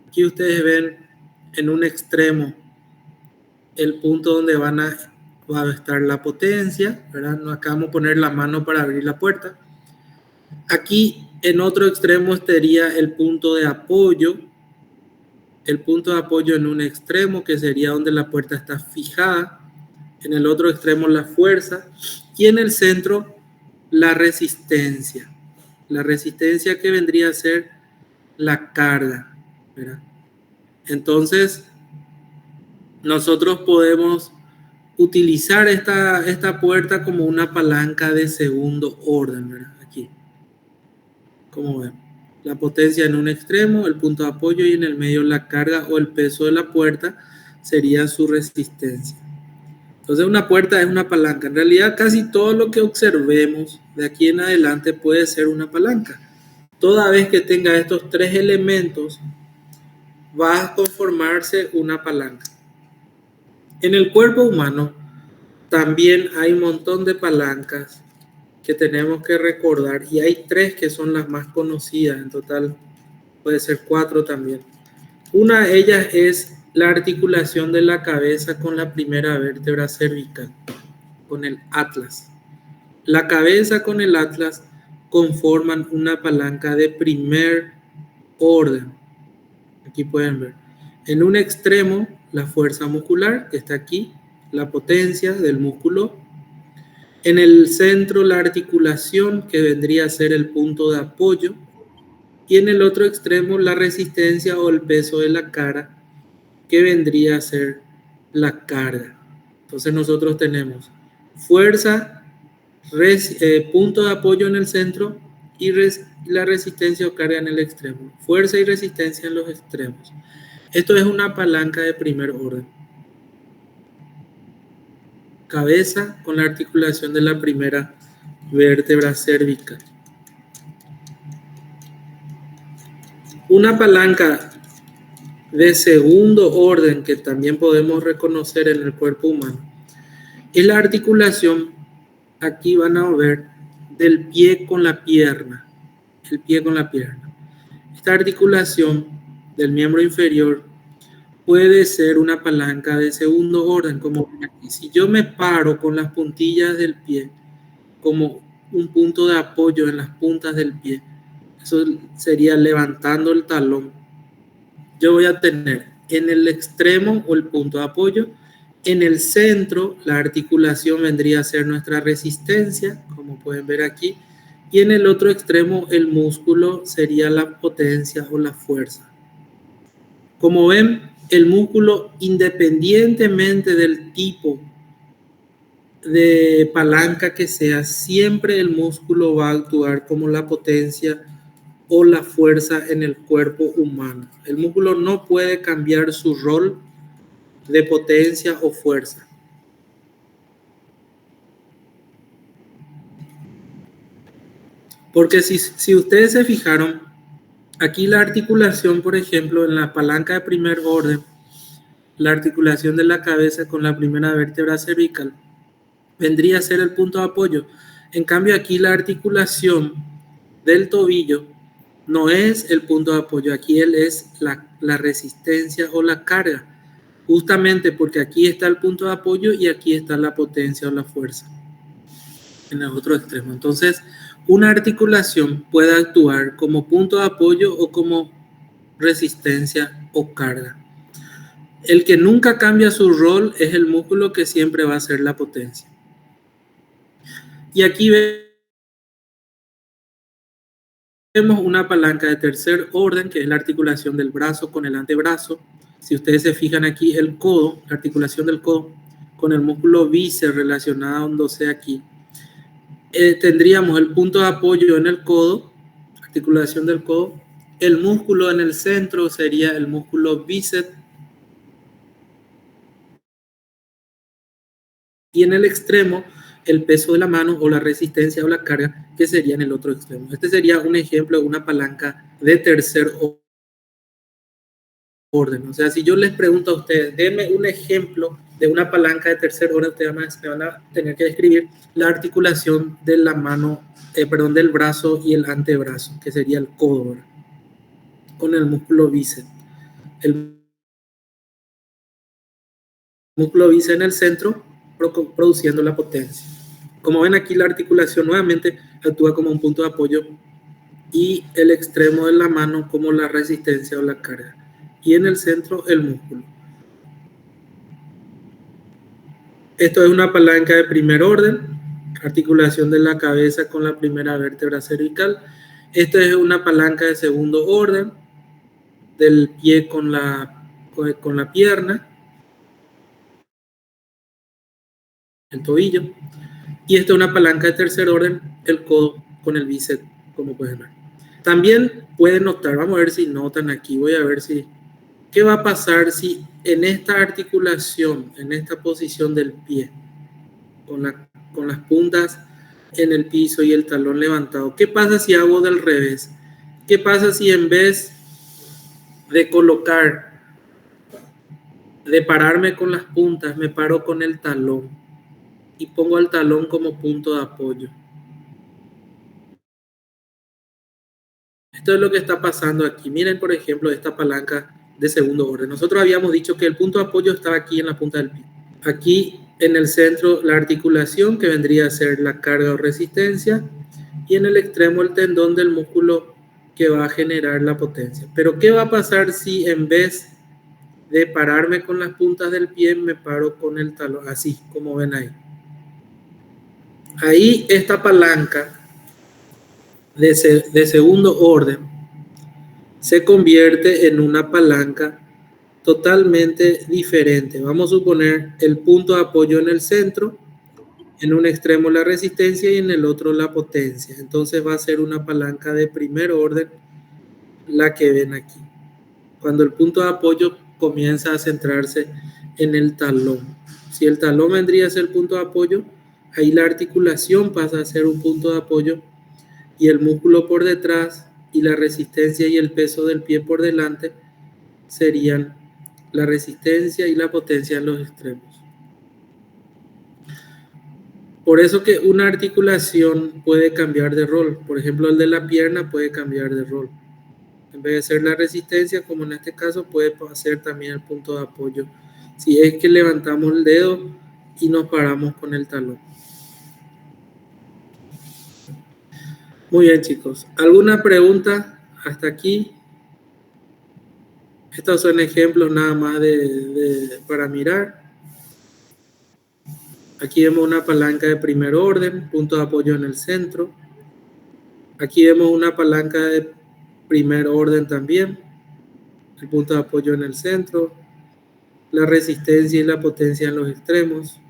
Aquí ustedes ven en un extremo el punto donde va a estar la potencia, ¿verdad? Acá vamos a poner la mano para abrir la puerta. Aquí en otro extremo estaría el punto de apoyo. El punto de apoyo en un extremo, que sería donde la puerta está fijada. En el otro extremo la fuerza. Y en el centro la resistencia. La resistencia que vendría a ser la carga, ¿verdad? Entonces, nosotros podemos utilizar esta puerta como una palanca de segundo orden, ¿verdad? Aquí, como ven, la potencia en un extremo, el punto de apoyo, y en el medio la carga o el peso de la puerta sería su resistencia. Entonces una puerta es una palanca. En realidad casi todo lo que observemos de aquí en adelante puede ser una palanca. Toda vez que tenga estos tres elementos va a conformarse una palanca. En el cuerpo humano también hay un montón de palancas que tenemos que recordar, y hay tres que son las más conocidas. En total puede ser 4 también. Una de ellas es la articulación de la cabeza con la primera vértebra cervical, con el atlas. La cabeza con el atlas conforman una palanca de primer orden. Aquí pueden ver. En un extremo, la fuerza muscular, que está aquí, la potencia del músculo. En el centro, la articulación, que vendría a ser el punto de apoyo. Y en el otro extremo, la resistencia o el peso de la cara, que vendría a ser la carga. Entonces nosotros tenemos fuerza, punto de apoyo en el centro y la resistencia o carga en el extremo. Fuerza y resistencia en los extremos. Esto es una palanca de primer orden. Cabeza con la articulación de la primera vértebra cervical. Una palanca de segundo orden que también podemos reconocer en el cuerpo humano es la articulación, aquí van a ver, del pie con la pierna. El pie con la pierna. Esta articulación del miembro inferior puede ser una palanca de segundo orden, como aquí. Si yo me paro con las puntillas del pie como un punto de apoyo en las puntas del pie, eso sería levantando el talón. Yo voy a tener en el extremo o el punto de apoyo, en el centro la articulación vendría a ser nuestra resistencia, como pueden ver aquí, y en el otro extremo el músculo sería la potencia o la fuerza. Como ven, el músculo, independientemente del tipo de palanca que sea, siempre el músculo va a actuar como la potencia o la fuerza en el cuerpo humano. El músculo no puede cambiar su rol de potencia o fuerza. Porque si ustedes se fijaron, aquí la articulación, por ejemplo, en la palanca de primer orden, la articulación de la cabeza con la primera vértebra cervical, vendría a ser el punto de apoyo. En cambio, aquí la articulación del tobillo no es el punto de apoyo, aquí es la resistencia o la carga, justamente porque aquí está el punto de apoyo y aquí está la potencia o la fuerza en el otro extremo. Entonces, una articulación puede actuar como punto de apoyo o como resistencia o carga. El que nunca cambia su rol es el músculo, que siempre va a ser la potencia. Y aquí vemos una palanca de tercer orden, que es la articulación del brazo con el antebrazo. Si ustedes se fijan aquí, el codo, la articulación del codo con el músculo bíceps relacionándose aquí. Tendríamos el punto de apoyo en el codo, articulación del codo. El músculo en el centro sería el músculo bíceps. Y en el extremo, el peso de la mano o la resistencia o la carga, que sería en el otro extremo. Este sería un ejemplo de una palanca de tercer orden. O sea, si yo les pregunto a ustedes, denme un ejemplo de una palanca de tercer orden, ustedes me van a tener que describir la articulación de la mano, del brazo y el antebrazo, que sería el codo, ¿verdad? Con el músculo bíceps. El músculo bíceps en el centro, produciendo la potencia. Como ven aquí, la articulación nuevamente actúa como un punto de apoyo y el extremo de la mano como la resistencia o la carga. Y en el centro, el músculo. Esto es una palanca de primer orden, articulación de la cabeza con la primera vértebra cervical. Esto es una palanca de segundo orden, del pie con la pierna. el tobillo. Y esta es una palanca de tercer orden, el codo con el bíceps, como pueden ver. También pueden notar, vamos a ver si notan aquí, voy a ver si, ¿qué va a pasar si en esta articulación, en esta posición del pie, con las puntas en el piso y el talón levantado? ¿Qué pasa si hago del revés? ¿Qué pasa si en vez de colocar, de pararme con las puntas, me paro con el talón y pongo el talón como punto de apoyo? Esto es lo que está pasando aquí. Miren, por ejemplo, esta palanca de segundo orden. Nosotros habíamos dicho que el punto de apoyo estaba aquí en la punta del pie. Aquí en el centro la articulación, que vendría a ser la carga o resistencia, y en el extremo el tendón del músculo que va a generar la potencia. Pero ¿qué va a pasar si en vez de pararme con las puntas del pie me paro con el talón? Así como ven ahí. Ahí esta palanca de segundo orden se convierte en una palanca totalmente diferente. Vamos a suponer el punto de apoyo en el centro, en un extremo la resistencia y en el otro la potencia. Entonces va a ser una palanca de primer orden la que ven aquí. Cuando el punto de apoyo comienza a centrarse en el talón. Si el talón vendría a ser el punto de apoyo, ahí la articulación pasa a ser un punto de apoyo y el músculo por detrás y la resistencia y el peso del pie por delante serían la resistencia y la potencia en los extremos. Por eso que una articulación puede cambiar de rol. Por ejemplo, el de la pierna puede cambiar de rol. En vez de ser la resistencia, como en este caso, puede ser también el punto de apoyo. Si es que levantamos el dedo y nos paramos con el talón. Muy bien, chicos. ¿Alguna pregunta hasta aquí? Estos son ejemplos nada más para mirar. Aquí vemos una palanca de primer orden, punto de apoyo en el centro. Aquí vemos una palanca de primer orden también, el punto de apoyo en el centro, la resistencia y la potencia en los extremos.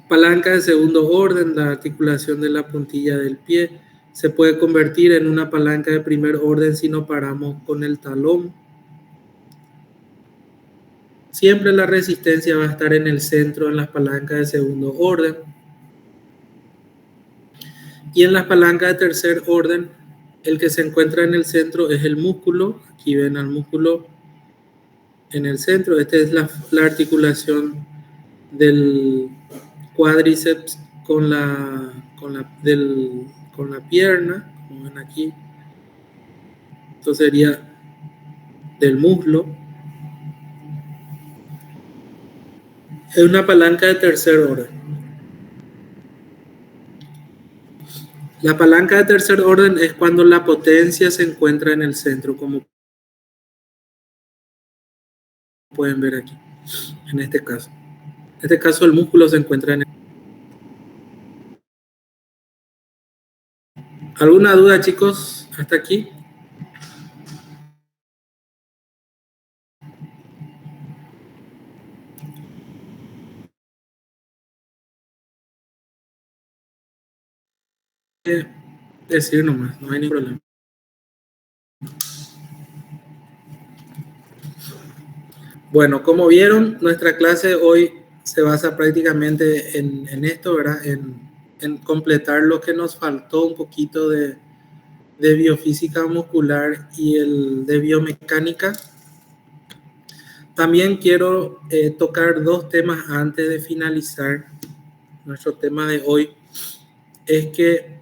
Palanca de segundo orden, la articulación de la puntilla del pie se puede convertir en una palanca de primer orden si nos paramos con el talón. Siempre la resistencia va a estar en el centro en las palancas de segundo orden. Y en las palancas de tercer orden, el que se encuentra en el centro es el músculo. Aquí ven al músculo en el centro. Esta es la articulación del cuádriceps con la pierna, como ven aquí. Esto sería del muslo. Es una palanca de tercer orden. La palanca de tercer orden es cuando la potencia se encuentra en el centro, como pueden ver aquí, en este caso. En este caso el músculo se encuentra en el... ¿Alguna duda, chicos, hasta aquí? Decir nomás, no hay ningún problema. Bueno, como vieron, nuestra clase hoy se basa prácticamente en esto, ¿verdad? En completar lo que nos faltó un poquito de biofísica muscular y el de biomecánica. También quiero tocar dos temas antes de finalizar nuestro tema de hoy. Es que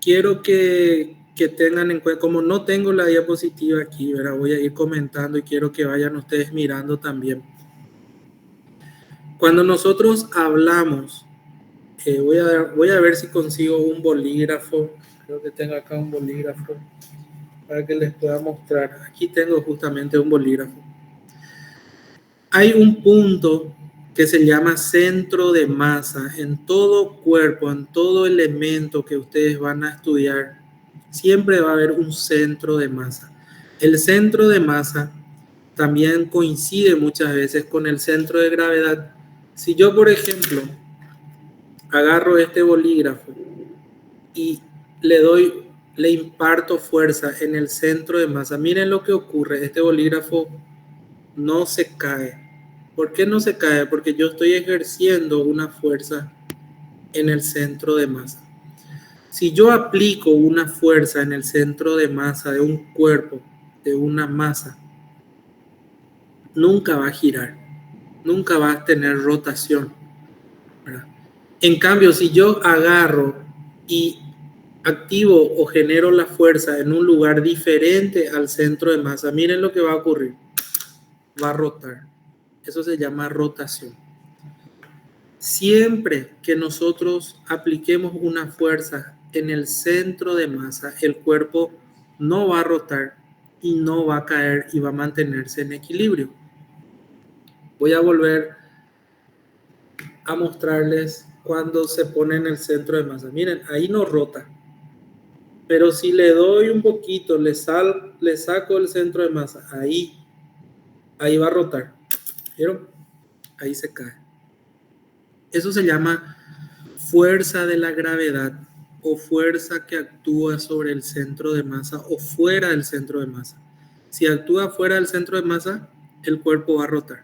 quiero que tengan en cuenta, como no tengo la diapositiva aquí, ¿verdad? Voy a ir comentando y quiero que vayan ustedes mirando también. Cuando nosotros hablamos, voy a ver si consigo un bolígrafo. Creo que tengo acá un bolígrafo para que les pueda mostrar. Aquí tengo justamente un bolígrafo. Hay un punto que se llama centro de masa en todo cuerpo, en todo elemento que ustedes van a estudiar. Siempre va a haber un centro de masa. El centro de masa también coincide muchas veces con el centro de gravedad. Si yo, por ejemplo, agarro este bolígrafo y le imparto fuerza en el centro de masa, miren lo que ocurre, este bolígrafo no se cae. ¿Por qué no se cae? Porque yo estoy ejerciendo una fuerza en el centro de masa. Si yo aplico una fuerza en el centro de masa de un cuerpo, de una masa, nunca va a girar, nunca va a tener rotación, ¿verdad? En cambio, si yo agarro y activo o genero la fuerza en un lugar diferente al centro de masa, miren lo que va a ocurrir. Va a rotar. Eso se llama rotación. Siempre que nosotros apliquemos una fuerza en el centro de masa, el cuerpo no va a rotar y no va a caer y va a mantenerse en equilibrio. Voy a volver a mostrarles cuando se pone en el centro de masa. Miren, ahí no rota. Pero si le doy un poquito, le saco el centro de masa, ahí va a rotar. ¿Vieron? Ahí se cae. Eso se llama fuerza de la gravedad o fuerza que actúa sobre el centro de masa o fuera del centro de masa. Si actúa fuera del centro de masa, el cuerpo va a rotar.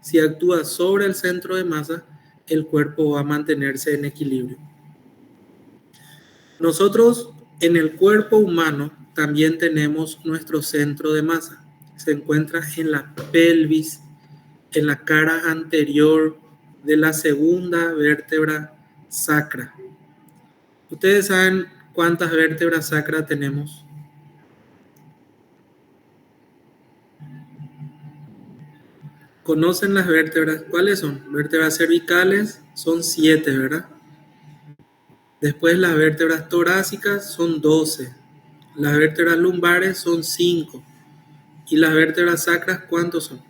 Si actúa sobre el centro de masa, el cuerpo va a mantenerse en equilibrio. Nosotros en el cuerpo humano también tenemos nuestro centro de masa. Se encuentra en la pelvis, en la cara anterior de la segunda vértebra sacra. ¿Ustedes saben cuántas vértebras sacras tenemos? ¿Conocen las vértebras? ¿Cuáles son? Vértebras cervicales son 7, ¿verdad? Después las vértebras torácicas son 12. Las vértebras lumbares son 5. ¿Y las vértebras sacras cuántos son?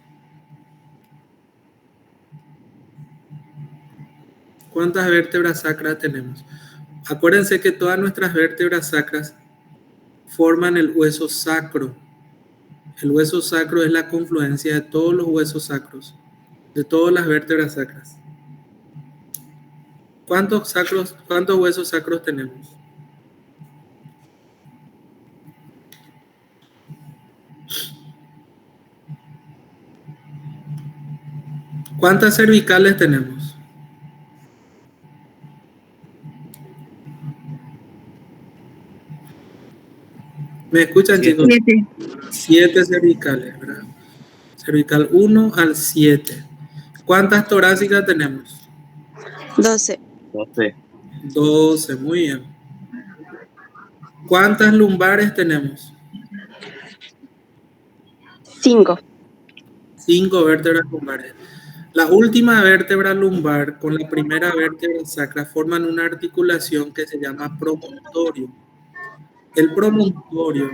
¿Cuántas vértebras sacras tenemos? Acuérdense que todas nuestras vértebras sacras forman el hueso sacro. El hueso sacro es la confluencia de todos los huesos sacros, de todas las vértebras sacras. ¿Cuántos huesos sacros tenemos? ¿Cuántas cervicales tenemos? ¿Me escuchan, chicos? 7. 7 cervicales, ¿verdad? Cervical 1 al 7. ¿Cuántas torácicas tenemos? 12. 12. 12, muy bien. ¿Cuántas lumbares tenemos? 5. 5 vértebras lumbares. La última vértebra lumbar con la primera vértebra sacra forman una articulación que se llama promontorio. El promontorio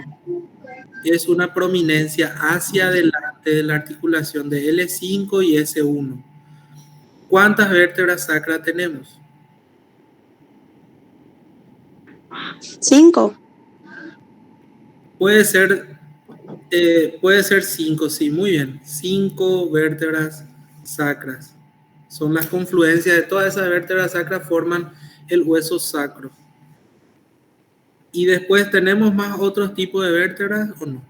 es una prominencia hacia adelante de la articulación de L5 y S1. ¿Cuántas vértebras sacras tenemos? 5. Puede ser 5, sí, muy bien. 5 vértebras sacras. Son las confluencias de todas esas vértebras sacras, forman el hueso sacro. Y después tenemos más otros tipos de vértebras, ¿o no?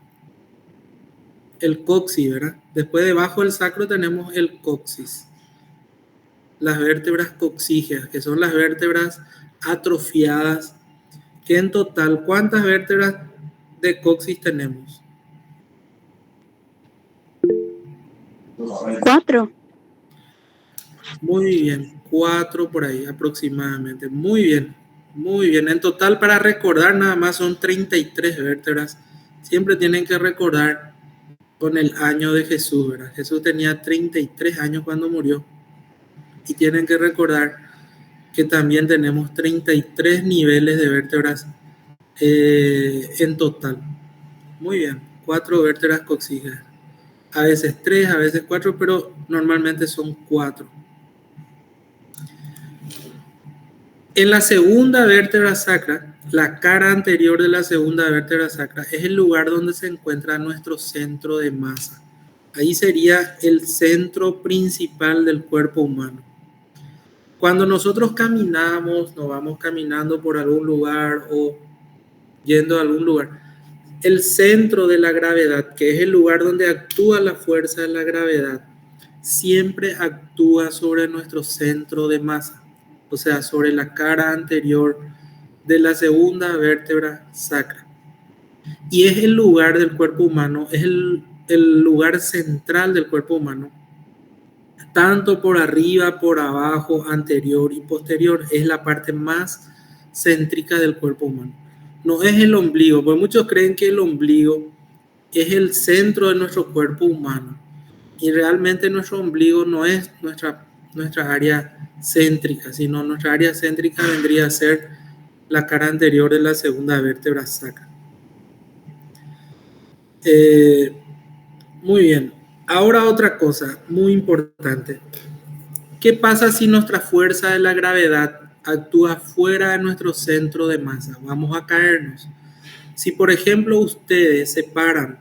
El coxis, ¿verdad? Después debajo del sacro tenemos el coxis. Las vértebras coxígeas, que son las vértebras atrofiadas, que en total, ¿cuántas vértebras de coxis tenemos? 4. Muy bien, 4 por ahí aproximadamente. Muy bien, muy bien. En total, para recordar, nada más son 33 vértebras. Siempre tienen que recordar con el año de Jesús, ¿verdad? Jesús tenía 33 años cuando murió. Y tienen que recordar que también tenemos 33 niveles de vértebras en total. Muy bien, 4 vértebras coxígeas. A veces 3, a veces 4, pero normalmente son 4. En la segunda vértebra sacra, la cara anterior de la segunda vértebra sacra, es el lugar donde se encuentra nuestro centro de masa. Ahí sería el centro principal del cuerpo humano. Cuando nosotros caminamos, nos vamos caminando por algún lugar o yendo a algún lugar, el centro de la gravedad, que es el lugar donde actúa la fuerza de la gravedad, siempre actúa sobre nuestro centro de masa, o sea, sobre la cara anterior de la segunda vértebra sacra. Y es el lugar del cuerpo humano, es el lugar central del cuerpo humano, tanto por arriba, por abajo, anterior y posterior. Es la parte más céntrica del cuerpo humano. No es el ombligo, porque muchos creen que el ombligo es el centro de nuestro cuerpo humano. Y realmente nuestro ombligo no es nuestra área céntrica, sino nuestra área céntrica vendría a ser la cara anterior de la segunda vértebra sacra. Muy bien. Ahora otra cosa muy importante. ¿Qué pasa si nuestra fuerza de la gravedad actúa fuera de nuestro centro de masa? Vamos a caernos. Si por ejemplo ustedes se paran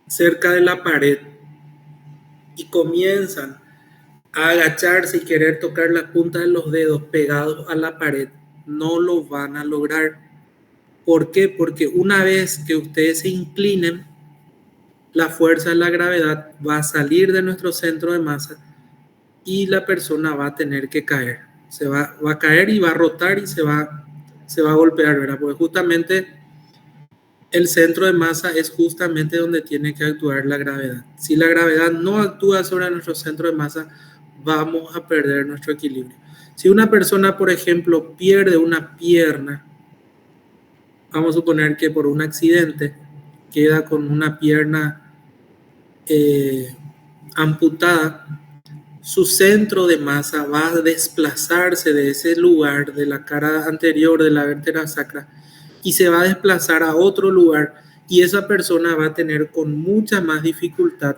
cerca de la pared y comienzan a agacharse y querer tocar la punta de los dedos pegados a la pared, no lo van a lograr. ¿Por qué? Porque una vez que ustedes se inclinen, la fuerza de la gravedad va a salir de nuestro centro de masa y la persona va a tener que caer. Va a caer y va a rotar y se va a golpear, ¿verdad? Porque justamente el centro de masa es justamente donde tiene que actuar la gravedad. Si la gravedad no actúa sobre nuestro centro de masa, vamos a perder nuestro equilibrio. Si una persona, por ejemplo, pierde una pierna, vamos a suponer que por un accidente queda con una pierna amputada, su centro de masa va a desplazarse de ese lugar, de la cara anterior de la vértebra sacra, y se va a desplazar a otro lugar, y esa persona va a tener con mucha más dificultad,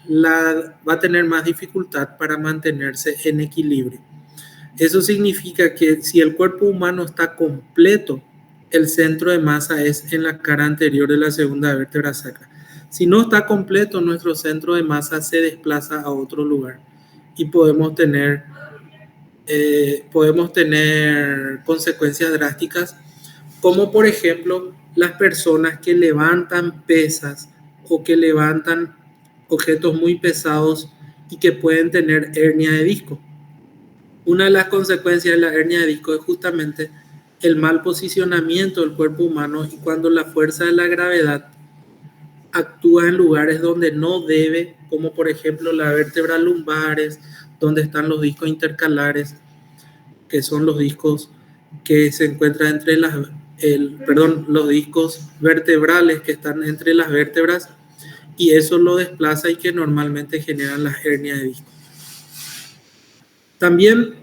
va a tener más dificultad para mantenerse en equilibrio. Eso significa que si el cuerpo humano está completo, el centro de masa es en la cara anterior de la segunda vértebra sacra. Si no está completo, nuestro centro de masa se desplaza a otro lugar y podemos tener consecuencias drásticas, como por ejemplo las personas que levantan pesas o que levantan objetos muy pesados y que pueden tener hernia de disco. Una de las consecuencias de la hernia de disco es justamente el mal posicionamiento del cuerpo humano, y cuando la fuerza de la gravedad actúa en lugares donde no debe, como por ejemplo las vértebras lumbares, donde están los discos intercalares, que son los discos que se encuentran entre los discos vertebrales que están entre las vértebras, y eso lo desplaza y que normalmente generan las hernias de disco. También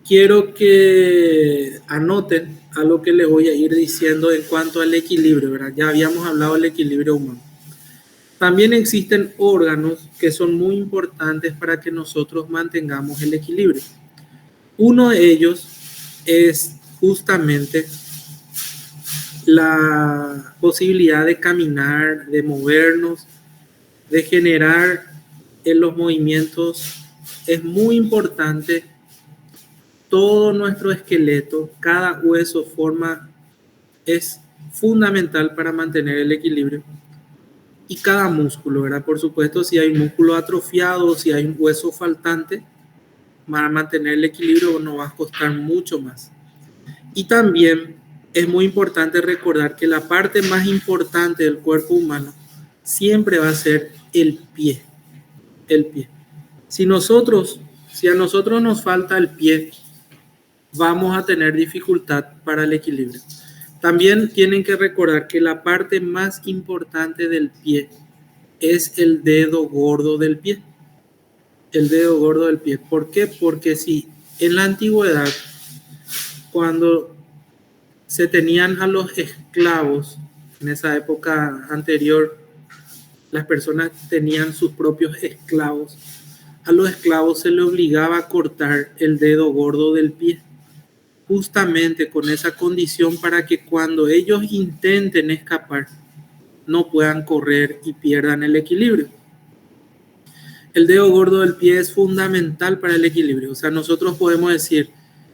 quiero que anoten algo que les voy a ir diciendo en cuanto al equilibrio, ¿verdad? Ya habíamos hablado del equilibrio humano. También existen órganos que son muy importantes para que nosotros mantengamos el equilibrio. Uno de ellos es justamente la posibilidad de caminar, de movernos, de generar en los movimientos. Es muy importante todo nuestro esqueleto, cada hueso es fundamental para mantener el equilibrio. Y cada músculo, ¿verdad? Por supuesto, si hay un músculo atrofiado, si hay un hueso faltante, para mantener el equilibrio nos va a costar mucho más. Y también es muy importante recordar que la parte más importante del cuerpo humano siempre va a ser el pie. El pie. Si a nosotros nos falta el pie, vamos a tener dificultad para el equilibrio. También tienen que recordar que la parte más importante del pie es el dedo gordo del pie. El dedo gordo del pie. ¿Por qué? Porque si en la antigüedad, cuando se tenían a los esclavos, en esa época anterior, las personas tenían sus propios esclavos. A los esclavos se les obligaba a cortar el dedo gordo del pie, justamente con esa condición para que cuando ellos intenten escapar, no puedan correr y pierdan el equilibrio. El dedo gordo del pie es fundamental para el equilibrio. O sea, nosotros podemos decir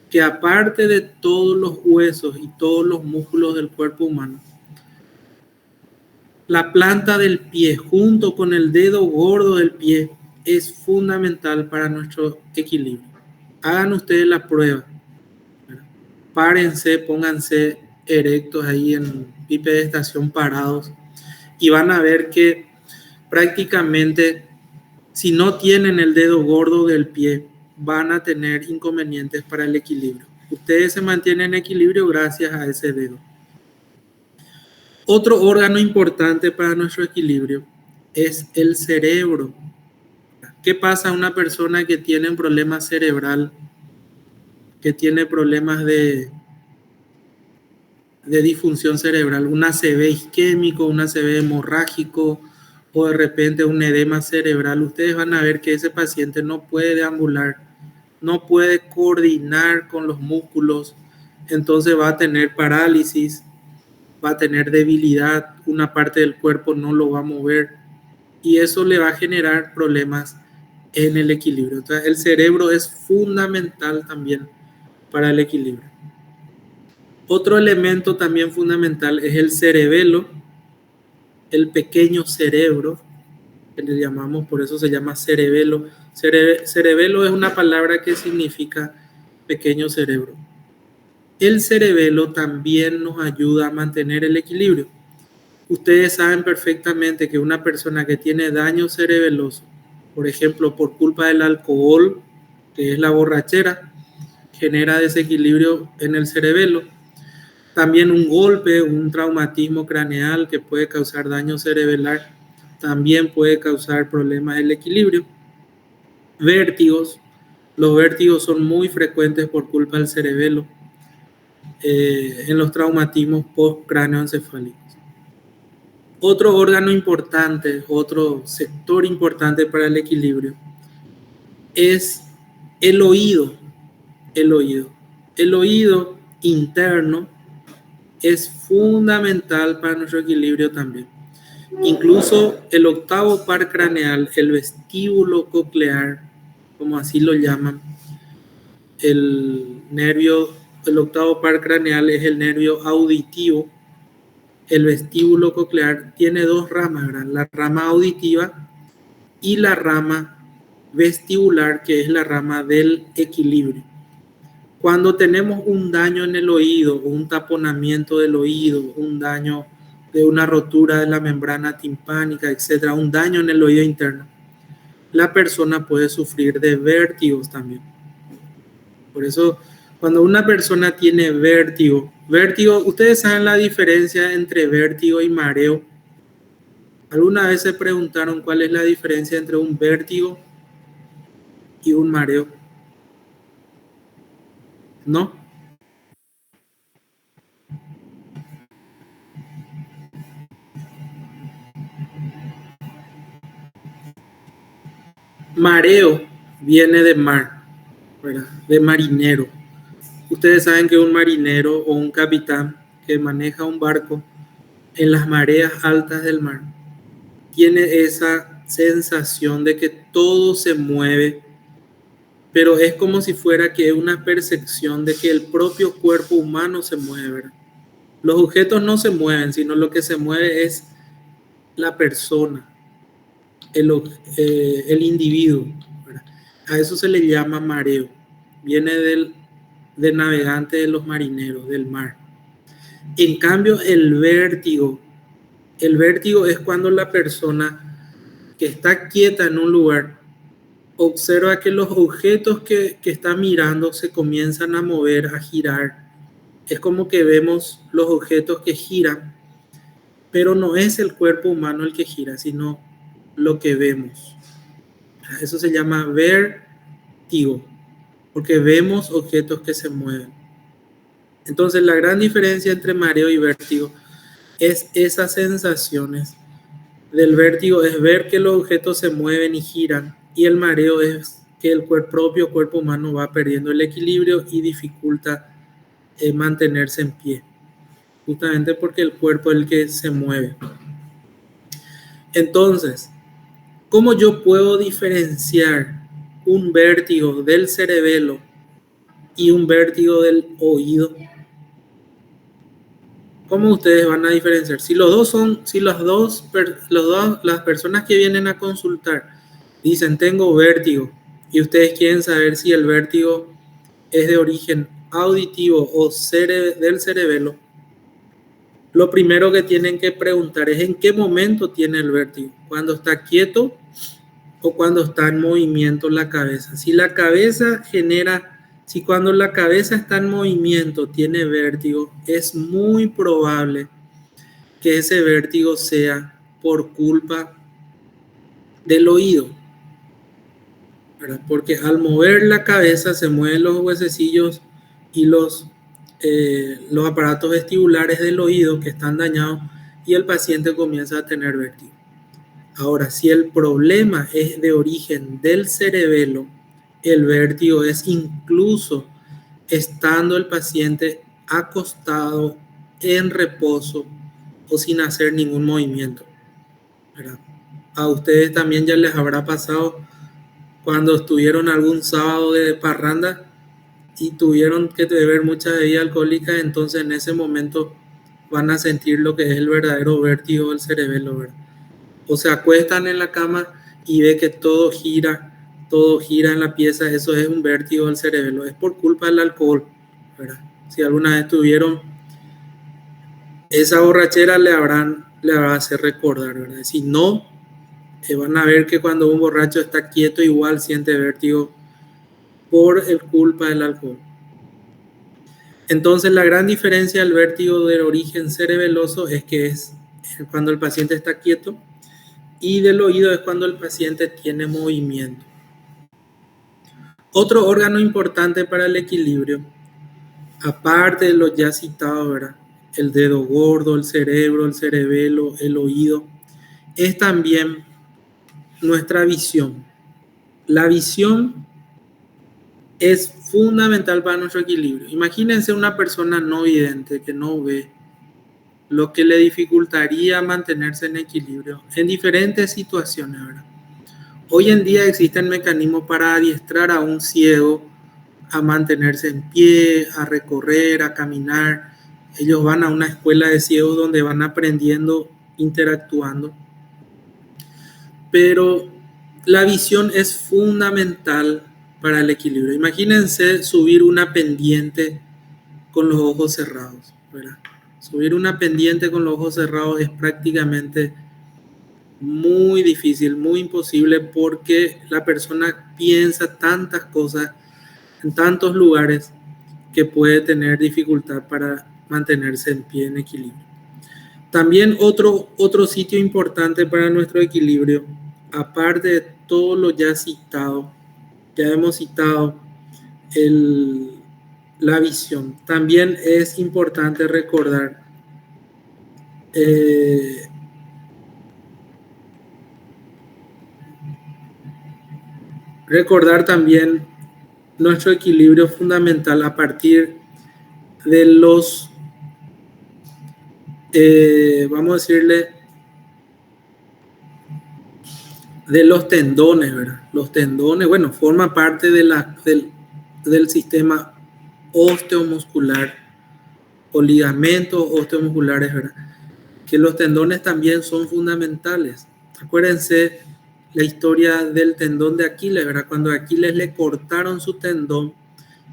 que aparte de todos los huesos y todos los músculos del cuerpo humano, la planta del pie junto con el dedo gordo del pie es fundamental para nuestro equilibrio. Hagan ustedes la prueba. Párense, pónganse erectos ahí en bipedestación parados y van a ver que prácticamente si no tienen el dedo gordo del pie van a tener inconvenientes para el equilibrio. Ustedes se mantienen en equilibrio gracias a ese dedo. Otro órgano importante para nuestro equilibrio es el cerebro. ¿Qué pasa a una persona que tiene un problema cerebral, que tiene problemas de disfunción cerebral, un ACV isquémico, un ACV hemorrágico o de repente un edema cerebral? Ustedes van a ver que ese paciente no puede deambular, no puede coordinar con los músculos, entonces va a tener parálisis, va a tener debilidad, una parte del cuerpo no lo va a mover y eso le va a generar problemas en el equilibrio. Entonces, el cerebro es fundamental también para el equilibrio. Otro elemento también fundamental es el cerebelo, el pequeño cerebro, que le llamamos, por eso se llama cerebelo. Cerebelo es una palabra que significa pequeño cerebro. El cerebelo también nos ayuda a mantener el equilibrio. Ustedes saben perfectamente que una persona que tiene daño cerebeloso, por ejemplo, por culpa del alcohol, que es la borrachera, genera desequilibrio en el cerebelo. También un golpe, un traumatismo craneal que puede causar daño cerebral, también puede causar problemas del equilibrio. Vértigos. Los vértigos son muy frecuentes por culpa del cerebelo en los traumatismos postcráneoencefálicos. Otro órgano importante, otro sector importante para el equilibrio es el oído. El oído. El oído interno es fundamental para nuestro equilibrio también. Incluso el octavo par craneal, el vestíbulo coclear, como así lo llaman, el octavo par craneal es el nervio auditivo. El vestíbulo coclear tiene dos ramas, ¿verdad? La rama auditiva y la rama vestibular, que es la rama del equilibrio. Cuando tenemos un daño en el oído, un taponamiento del oído, un daño de una rotura de la membrana timpánica, etcétera, un daño en el oído interno, la persona puede sufrir de vértigos también. Por eso, cuando una persona tiene vértigo, ustedes saben la diferencia entre vértigo y mareo. ¿Alguna vez se preguntaron cuál es la diferencia entre un vértigo y un mareo? ¿No? Mareo viene de mar, ¿verdad? De marinero. Ustedes saben que un marinero o un capitán que maneja un barco en las mareas altas del mar tiene esa sensación de que todo se mueve, pero es como si fuera que una percepción de que el propio cuerpo humano se mueve, ¿verdad? Los objetos no se mueven, sino lo que se mueve es la persona, el individuo, ¿verdad? A eso se le llama mareo. Viene del navegante, de los marineros, del mar. En cambio, el vértigo es cuando la persona que está quieta en un lugar observa que los objetos que está mirando se comienzan a mover, a girar. Es como que vemos los objetos que giran, pero no es el cuerpo humano el que gira, sino lo que vemos. Eso se llama vértigo, porque vemos objetos que se mueven. Entonces, la gran diferencia entre mareo y vértigo es esas sensaciones. Del vértigo es ver que los objetos se mueven y giran, y el mareo es que el propio cuerpo humano va perdiendo el equilibrio y dificulta mantenerse en pie, justamente porque el cuerpo es el que se mueve. Entonces, ¿Cómo yo puedo diferenciar un vértigo del cerebelo y un vértigo del oído? ¿Cómo ustedes van a diferenciar? Si las personas que vienen a consultar dicen tengo vértigo y ustedes quieren saber si el vértigo es de origen auditivo o del cerebelo, lo primero que tienen que preguntar es en qué momento tiene el vértigo, cuando está quieto o cuando está en movimiento la cabeza. Si cuando la cabeza está en movimiento tiene vértigo, es muy probable que ese vértigo sea por culpa del oído, ¿verdad? Porque al mover la cabeza se mueven los huesecillos y los aparatos vestibulares del oído que están dañados y el paciente comienza a tener vértigo. Ahora, si el problema es de origen del cerebelo, el vértigo es incluso estando el paciente acostado en reposo o sin hacer ningún movimiento, ¿verdad? A ustedes también ya les habrá pasado cuando estuvieron algún sábado de parranda y tuvieron que beber mucha bebida alcohólica, entonces en ese momento van a sentir lo que es el verdadero vértigo del cerebelo, ¿verdad? O se acuestan en la cama y ve que todo gira en la pieza, eso es un vértigo del cerebelo, es por culpa del alcohol, ¿verdad? Si alguna vez tuvieron esa borrachera, le va a hacer recordar, ¿verdad? Si no, van a ver que cuando un borracho está quieto igual siente vértigo por el culpa del alcohol. Entonces la gran diferencia del vértigo de origen cerebeloso es que es cuando el paciente está quieto, y del oído es cuando el paciente tiene movimiento. Otro órgano importante para el equilibrio, aparte de los ya citados, ¿verdad? El dedo gordo, el cerebro, el cerebelo, el oído, es también nuestra visión. La visión es fundamental para nuestro equilibrio. Imagínense una persona no vidente que no ve, lo que le dificultaría mantenerse en equilibrio en diferentes situaciones, ¿verdad? Hoy en día existen mecanismos para adiestrar a un ciego a mantenerse en pie, a recorrer, a caminar. Ellos van a una escuela de ciegos donde van aprendiendo, interactuando. Pero la visión es fundamental para el equilibrio. Imagínense subir una pendiente con los ojos cerrados, ¿verdad? Subir una pendiente con los ojos cerrados es prácticamente muy difícil, muy imposible, porque la persona piensa tantas cosas en tantos lugares que puede tener dificultad para mantenerse en pie en equilibrio. También otro sitio importante para nuestro equilibrio, aparte de todo lo ya citado, ya hemos citado la visión, también es importante recordar también nuestro equilibrio fundamental a partir de los, vamos a decirle, de los tendones, ¿verdad? Los tendones, bueno, forma parte del sistema osteomuscular o ligamentos osteomusculares, ¿verdad? Que los tendones también son fundamentales. Acuérdense la historia del tendón de Aquiles, ¿verdad? Cuando a Aquiles le cortaron su tendón,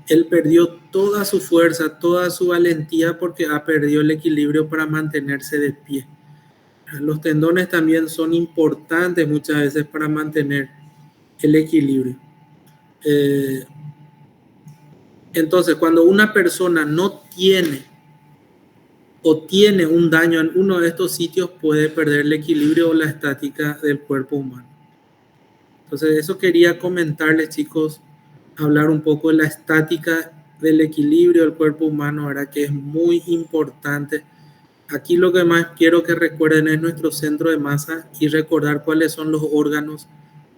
él perdió toda su fuerza, toda su valentía, porque ha perdido el equilibrio para mantenerse de pie. Los tendones también son importantes muchas veces para mantener el equilibrio. Entonces, cuando una persona no tiene o tiene un daño en uno de estos sitios, puede perder el equilibrio o la estática del cuerpo humano. Entonces, eso quería comentarles, chicos, hablar un poco de la estática del equilibrio del cuerpo humano, ¿verdad? Que es muy importante. Aquí lo que más quiero que recuerden es nuestro centro de masa y recordar cuáles son los órganos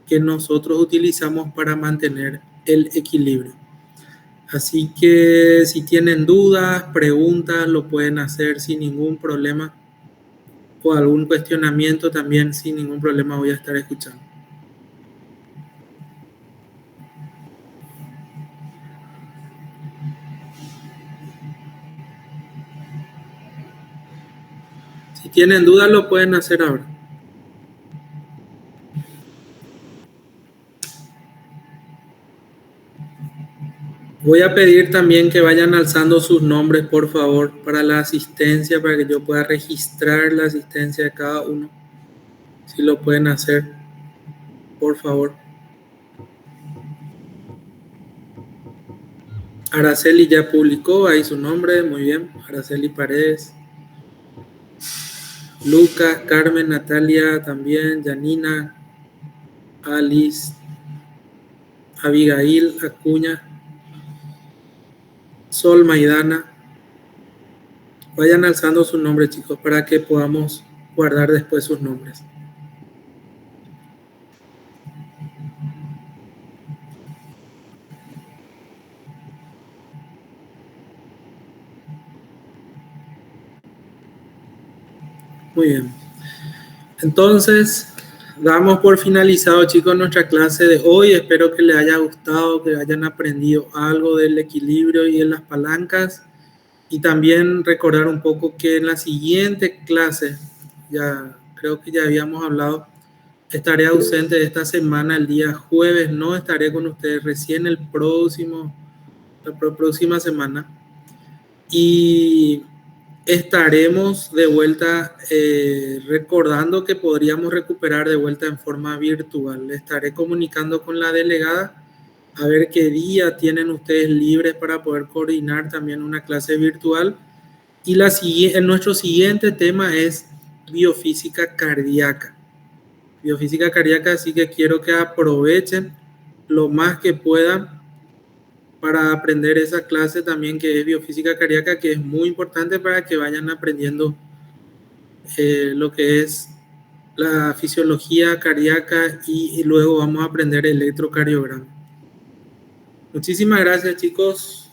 que nosotros utilizamos para mantener el equilibrio. Así que si tienen dudas, preguntas, lo pueden hacer sin ningún problema, o algún cuestionamiento también sin ningún problema voy a estar escuchando. Si tienen dudas lo pueden hacer ahora. Voy a pedir también que vayan alzando sus nombres, por favor, para la asistencia, para que yo pueda registrar la asistencia de cada uno. Si lo pueden hacer, por favor. Araceli ya publicó ahí su nombre, muy bien. Araceli Paredes. Lucas, Carmen, Natalia también, Janina, Alice, Abigail, Acuña, Sol, Maidana. Vayan alzando sus nombres, chicos, para que podamos guardar después sus nombres. Muy bien. Entonces, damos por finalizado, chicos, nuestra clase de hoy. Espero que les haya gustado, que hayan aprendido algo del equilibrio y de las palancas. Y también recordar un poco que en la siguiente clase, ya creo que ya habíamos hablado, estaré ausente de esta semana, el día jueves, no estaré con ustedes, recién la próxima semana. Y estaremos de vuelta recordando que podríamos recuperar de vuelta en forma virtual. Estaré comunicando con la delegada a ver qué día tienen ustedes libres para poder coordinar también una clase virtual. Y nuestro siguiente tema es biofísica cardíaca. Biofísica cardíaca, así que quiero que aprovechen lo más que puedan para aprender esa clase también que es biofísica cardíaca, que es muy importante para que vayan aprendiendo lo que es la fisiología cardíaca y luego vamos a aprender electrocardiograma. Muchísimas gracias, chicos.